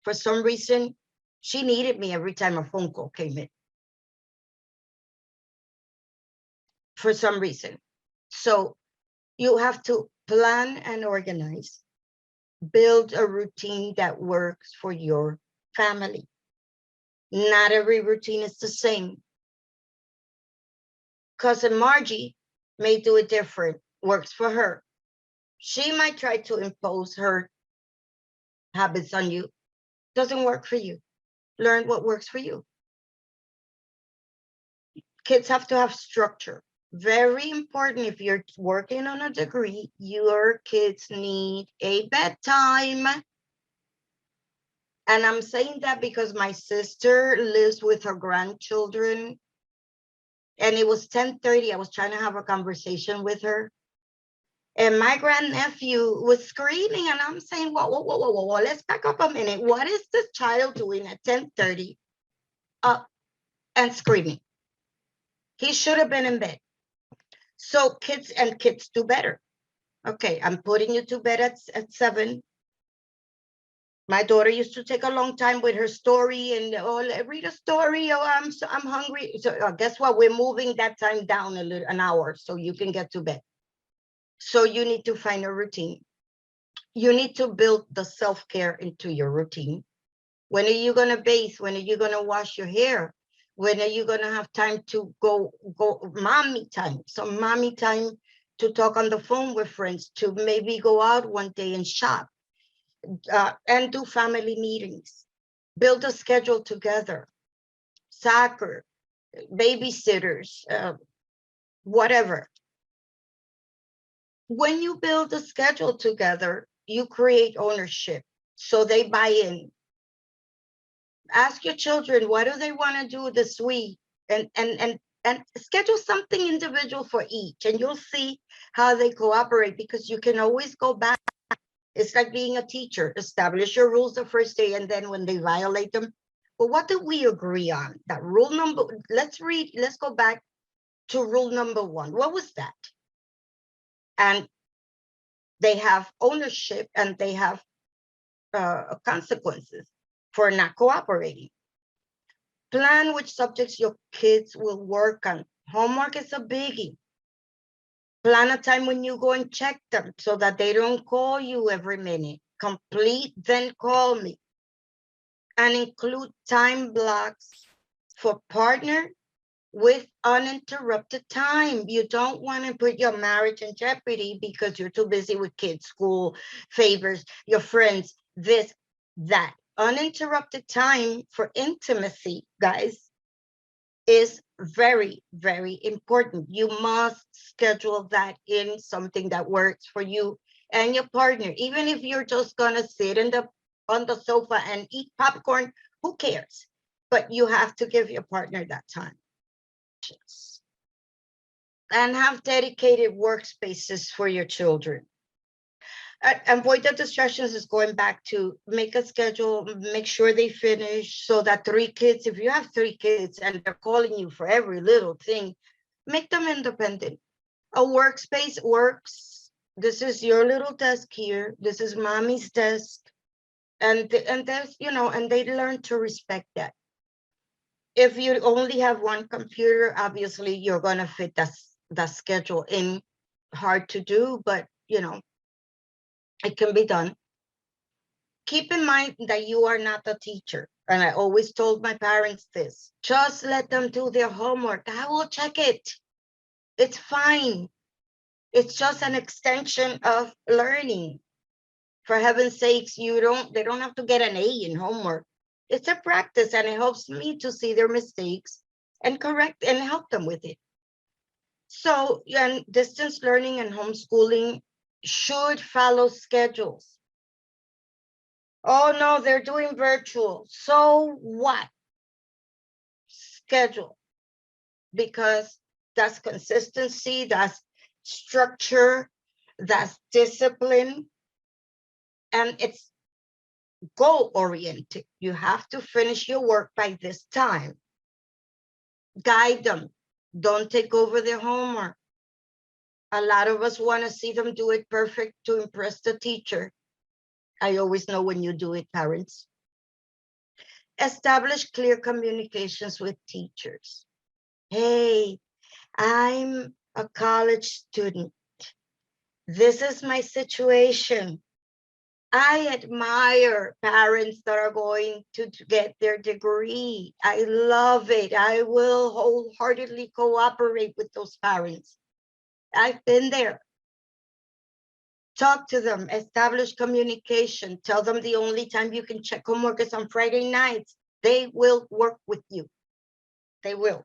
for some reason, she needed me every time a phone call came in. For some reason. So you have to plan and organize, build a routine that works for your family. Not every routine is the same. Cousin Margie may do it different, works for her. She might try to impose her habits on you. Doesn't work for you. Learn what works for you. Kids have to have structure. Very important. If you're working on a degree, your kids need a bedtime. And I'm saying that because my sister lives with her grandchildren, and it was 10:30. I was trying to have a conversation with her, and my grandnephew was screaming, and I'm saying, whoa, let's back up a minute. What is this child doing at 10:30 up and screaming? He should have been in bed. So kids do better. Okay, I'm putting you to bed at 7. My daughter used to take a long time with her story and read a story. Oh, I'm hungry. So guess what? We're moving that time down an hour so you can get to bed. So you need to find a routine. You need to build the self-care into your routine. When are you gonna bathe? When are you gonna wash your hair? When are you gonna have time to go mommy time? So mommy time to talk on the phone with friends, to maybe go out one day and shop. And do family meetings, build a schedule together, soccer, babysitters, whatever. When you build a schedule together, you create ownership, so they buy in. Ask your children, what do they want to do this week? And and schedule something individual for each, and you'll see how they cooperate, because you can always go back. It's like being a teacher. Establish your rules the first day, and then when they violate them, well, what did we agree on? That rule number, let's go back to rule number 1. What was that? And they have ownership, and they have consequences for not cooperating. Plan which subjects your kids will work on. Homework is a biggie. Plan a time when you go and check them so that they don't call you every minute. Complete, then call me. And include time blocks for partner with uninterrupted time. You don't want to put your marriage in jeopardy because you're too busy with kids, school, favors, your friends, this, that. Uninterrupted time for intimacy, guys, is very, very important. You must schedule that in, something that works for you and your partner. Even if you're just gonna sit on the sofa and eat popcorn, who cares? But you have to give your partner that time. And have dedicated workspaces for your children. Avoid the distractions is going back to make a schedule, make sure they finish, so that 3 kids, if you have 3 kids and they're calling you for every little thing, make them independent. A workspace works. This is your little desk here. This is mommy's desk. And there's, and they learn to respect that. If you only have one computer, obviously you're going to fit that schedule in. Hard to do, but it can be done. Keep in mind that you are not a teacher. And I always told my parents this: just let them do their homework. I will check it. It's fine. It's just an extension of learning. For heaven's sakes, they don't have to get an A in homework. It's a practice, and it helps me to see their mistakes and correct and help them with it. So, and distance learning and homeschooling should follow schedules. Oh no, they're doing virtual. So what? Schedule. Because that's consistency, that's structure, that's discipline, and it's goal oriented. You have to finish your work by this time. Guide them. Don't take over their homework. A lot of us want to see them do it perfect to impress the teacher. I always know when you do it, parents. Establish clear communications with teachers. Hey, I'm a college student. This is my situation. I admire parents that are going to get their degree. I love it. I will wholeheartedly cooperate with those parents. I've been there. Talk to them, establish communication, tell them the only time you can check homework is on Friday nights. They will work with you. They will.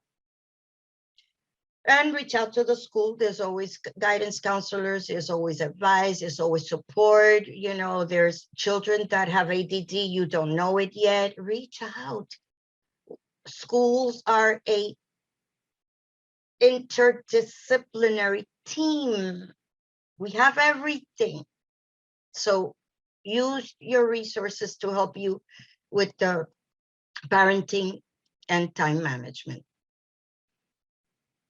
And reach out to the school. There's always guidance counselors, there's always advice, there's always support. There's children that have ADD, you don't know it yet. Reach out. Schools are a interdisciplinary team. We have everything. So use your resources to help you with the parenting and time management.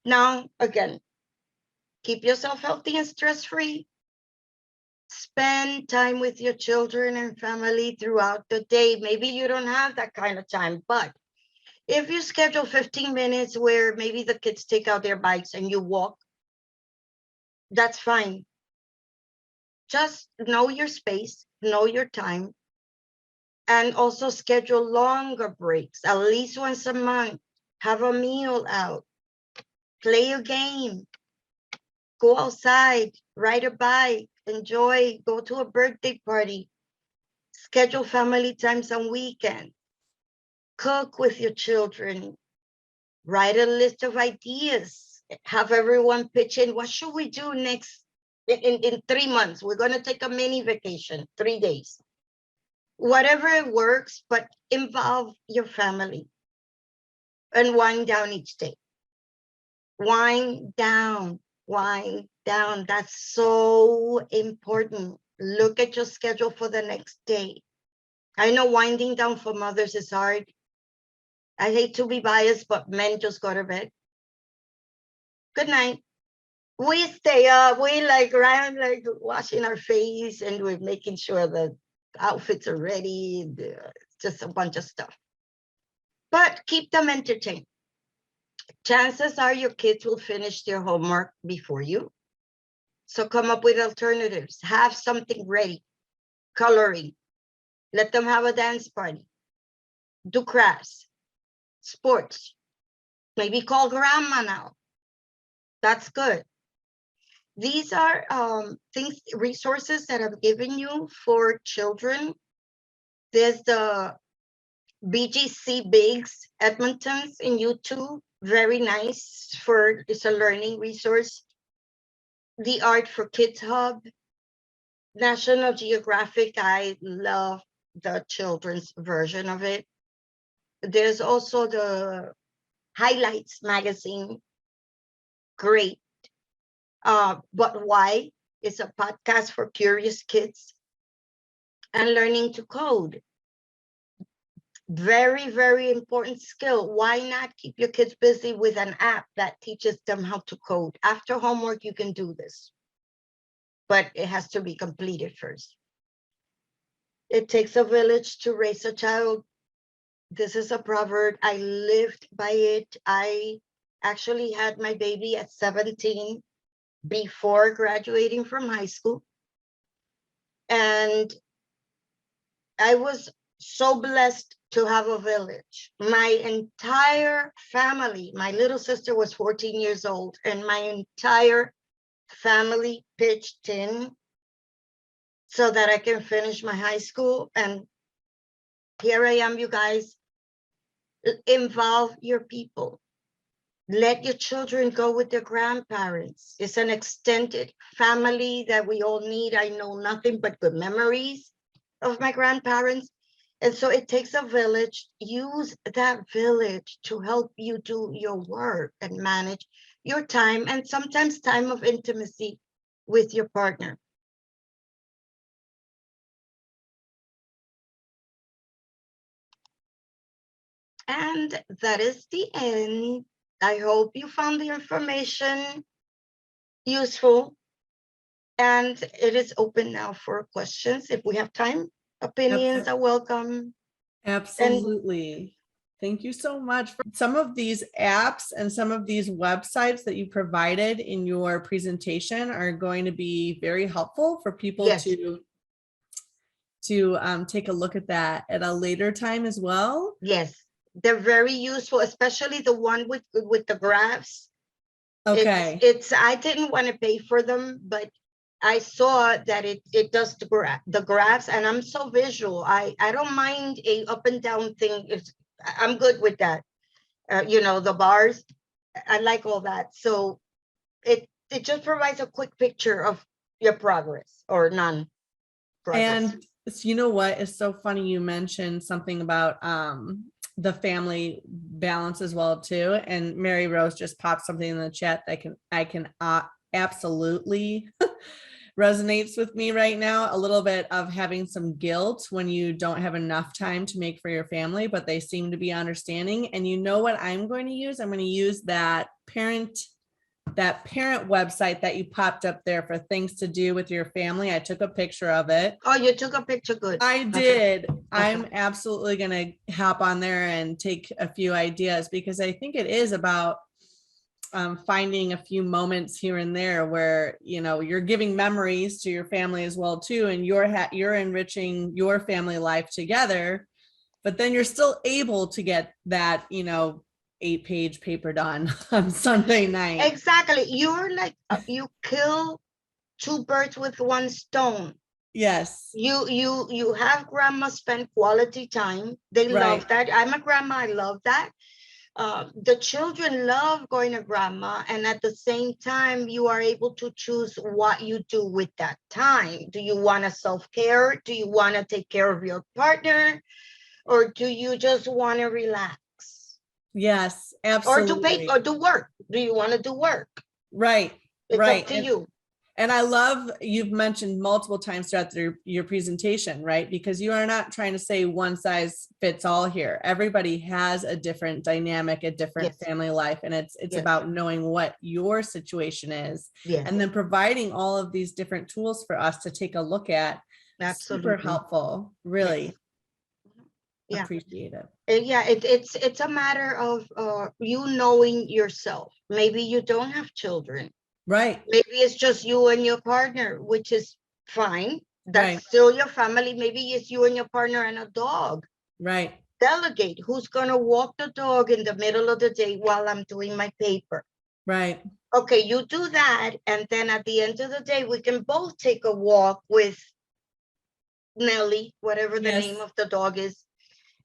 Now, again, keep yourself healthy and stress-free. Spend time with your children and family throughout the day. Maybe you don't have that kind of time, but if you schedule 15 minutes where maybe the kids take out their bikes and you walk, that's fine. Just know your space, know your time, and also schedule longer breaks, at least once a month. Have a meal out, play a game, go outside, ride a bike, enjoy, go to a birthday party, schedule family times on weekends, cook with your children, write a list of ideas, have everyone pitch in. What should we do next in 3 months? We're going to take a mini vacation, 3 days. Whatever works, but involve your family and wind down each day. Wind down, wind down. That's so important. Look at your schedule for the next day. I know winding down for mothers is hard. I hate to be biased, but men just go to bed. Good night. We stay up, we like around, like washing our face, and we're making sure the outfits are ready. Just a bunch of stuff. But keep them entertained. Chances are your kids will finish their homework before you. So come up with alternatives. Have something ready. Coloring. Let them have a dance party. Do crafts. Sports. Maybe call grandma now. That's good. These are things, resources that I've given you for children. There's the BGC Bigs Edmonton's in YouTube. Very nice it's a learning resource. The Art for Kids Hub. National Geographic, I love the children's version of it. There's also the Highlights magazine. Great. But Why is a podcast for curious kids. And Learning to Code. Very, very important skill. Why not keep your kids busy with an app that teaches them how to code? After homework, you can do this, but it has to be completed first. It takes a village to raise a child. This is a proverb. I lived by it. I actually had my baby at 17 before graduating from high school. And I was so blessed to have a village. My entire family, my little sister was 14 years old, and my entire family pitched in so that I can finish my high school. And here I am, you guys. Involve your people. Let your children go with their grandparents. It's an extended family that we all need. I know nothing but good memories of my grandparents. And so it takes a village. Use that village to help you do your work and manage your time, and sometimes time of intimacy with your partner. And that is the end. I hope you found the information useful. And it is open now for questions if we have time. Opinions are welcome. Absolutely. Thank you so much. For some of these apps and some of these websites that you provided in your presentation are going to be very helpful for people Yes. to take a look at that at a later time as well. Yes, they're very useful, especially the one with the graphs. Okay. It's I didn't want to pay for them, but I saw that it does the graphs, and I'm so visual. I don't mind a up and down thing. I'm good with that. You know, the bars, I like all that. So it just provides a quick picture of your progress or none progress. And you know what is so funny? You mentioned something about the family balance as well too. And Mary Rose just popped something in the chat that I can absolutely resonates with me right now. A little bit of having some guilt when you don't have enough time to make for your family, but they seem to be understanding. And you know what I'm going to use? I'm going to use that parent website that you popped up there for things to do with your family. I took a picture of it. Oh, you took a picture. Good. I did. Okay. I'm absolutely going to hop on there and take a few ideas, because I think it is about finding a few moments here and there where, you know, you're giving memories to your family as well too, and you're enriching your family life together, but then you're still able to get that, you know, 8-page paper done on Sunday night. Exactly. You're like, you kill two birds with one stone. Yes. You have grandma spend quality time. They love that. I'm a grandma. I love that. The children love going to grandma, and at the same time, you are able to choose what you do with that time. Do you want to self-care? Do you want to take care of your partner? Or do you just want to relax? Yes, or do pay absolutely. or do work. Do you want to do work? Right, It's up right. to you. And I love you've mentioned multiple times throughout your presentation, right? Because you are not trying to say one size fits all here. Everybody has a different dynamic, a different Yes, family life, and it's yes, about knowing what your situation is, yes, and then providing all of these different tools for us to take a look at. Super absolutely. helpful. Yes. Really Yeah. appreciate it. Yeah, it's a matter of you knowing yourself. Maybe you don't have children. Right, Maybe it's just you and your partner, which is fine. That's right, still your family. Maybe it's you and your partner and a dog. right, Delegate. Who's going to walk the dog in the middle of the day while I'm doing my paper? right. Okay, you do that. And then at the end of the day, we can both take a walk with Nelly, whatever the name Yes. of the dog is.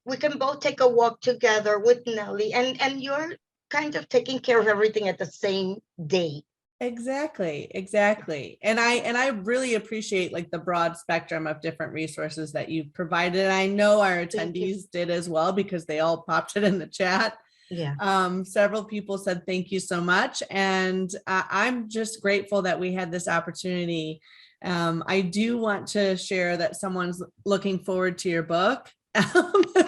We can both take a walk together with Nelly, and you're kind of taking care of everything at the same day. Exactly, exactly. And I really appreciate like the broad spectrum of different resources that you've provided. I know our Thank you. attendees did as well because they all popped it in the chat. Yeah. Several people said thank you so much, and I'm just grateful that we had this opportunity. I do want to share that someone's looking forward to your book.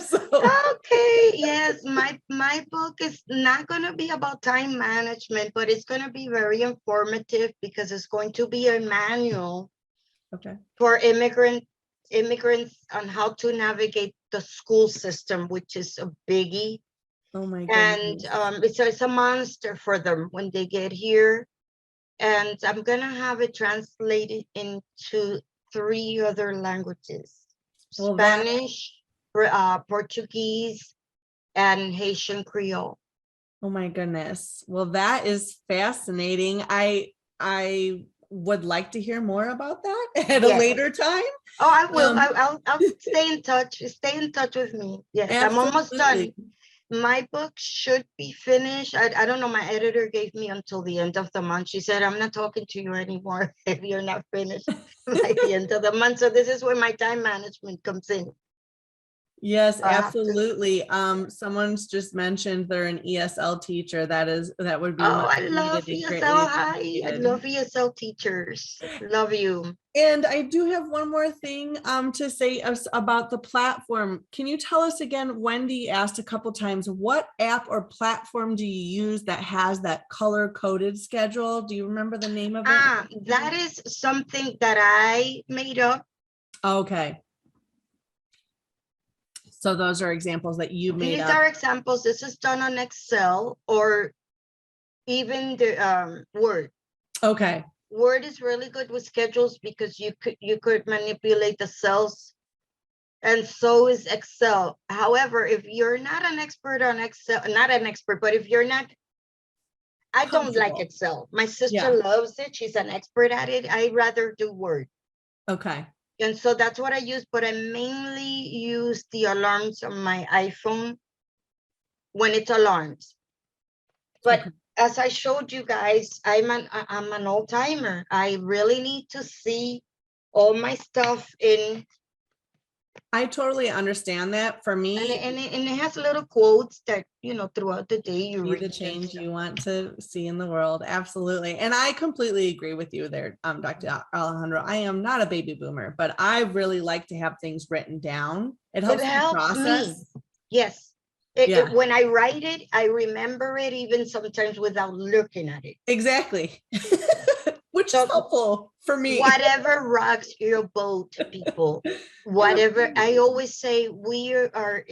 So Okay, yes, my book is not going to be about time management, but it's going to be very informative because it's going to be a manual okay. for immigrants on how to navigate the school system, which is a biggie. Oh my And goodness. it's a monster for them when they get here. And I'm gonna have it translated into 3 other languages: Well, that Spanish, Portuguese, and Haitian Creole. Oh my goodness. Well, that is fascinating. I would like to hear more about that at a Yes. later time. Oh, I will. Um, I'll stay in touch. Stay in touch with me. Yes, I'm almost done. absolutely. My book should be finished. I don't know. My editor gave me until the end of the month. She said, I'm not talking to you anymore if you're not finished by the end of the month. So this is where my time management comes in. Yes, I have to. absolutely. Someone's just mentioned they're an ESL teacher. That would be Oh, much I needed love and greatly ESL. Hi, I appreciated. love ESL teachers. Love you. And I do have one more thing to say about the platform. Can you tell us again, Wendy asked a couple times, what app or platform do you use that has that color coded schedule? Do you remember the name of it? That is something that I made up. Okay. So those are examples that you made These up. are examples. This is done on Excel or even the Word. Okay. Word is really good with schedules because you could manipulate the cells, and so is Excel. However, if you're not an expert on Excel, not an expert, but if you're not, I don't like Comfortable. Excel. My sister Yeah. loves it. She's an expert at it. I rather do Word. Okay. And so that's what I use, but I mainly use the alarms on my iPhone when it's alarms. But Okay. as I showed you guys, I'm an old timer. I really need to see all my stuff in, I totally understand that. For me, and it has little quotes that, throughout the day you be the read and change stuff. you want to see in the world. Absolutely. And I completely agree with you there, Dr. Alejandro. I am not a baby boomer, but I really like to have things written down. It It helps me helps me. process. Yes. Yeah, When I write it, I remember it even sometimes without looking at it. exactly. Which is So helpful for me. whatever rocks your boat, people, whatever, I always say we are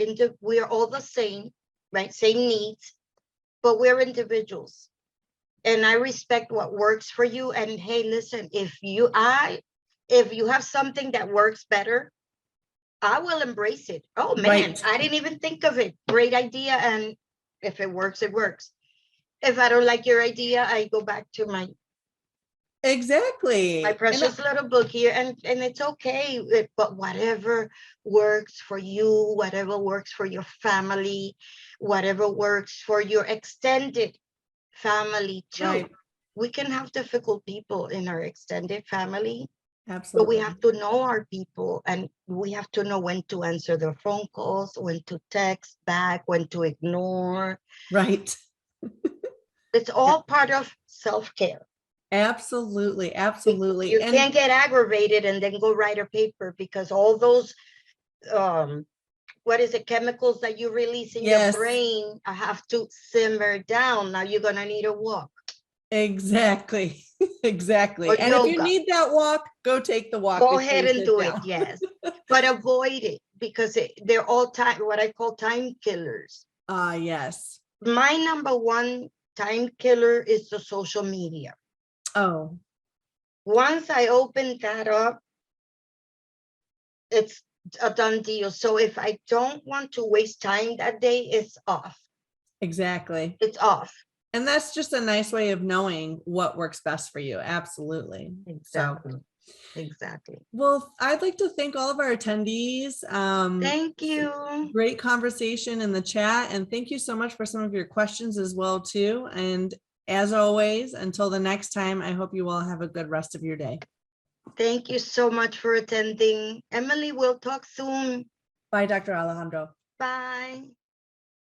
all the same, right? Same needs, but we're individuals. And I respect what works for you. And hey, listen, if you have something that works better, I will embrace it. Oh man, Right. I didn't even think of it. Great idea. And if it works, it works. If I don't like your idea, I go back to my Exactly. And precious little book here, and it's okay. But whatever works for you, whatever works for your family, whatever works for your extended family too. right. We can have difficult people in our extended family, So we Absolutely. have to know our people, and we have to know when to answer their phone calls, when to text back, when to ignore. Right. It's all part of self-care. Absolutely. Absolutely. You And can't get aggravated and then go write a paper, because all those what is it, chemicals that you release in your yes, brain have to simmer down. Now you're gonna need a walk exactly. Exactly. or And if you yoga. need that walk, go take the walk Go before ahead you and sit do it, down. yes, but avoid it, because they're all time, what I call time killers. Yes. My number one time killer is the social media. Oh, Once I open that up, it's a done deal. So if I don't want to waste time that day, it's off. exactly. It's off. And that's just a nice way of knowing what works best for you. Absolutely. So, Exactly. Exactly. well, I'd like to thank all of our attendees. Thank you. Great conversation in the chat. And thank you so much for some of your questions as well, too. And as always, until the next time, I hope you all have a good rest of your day. Thank you so much for attending. Emily, we'll talk soon. Bye, Dr. Alejandro. Bye.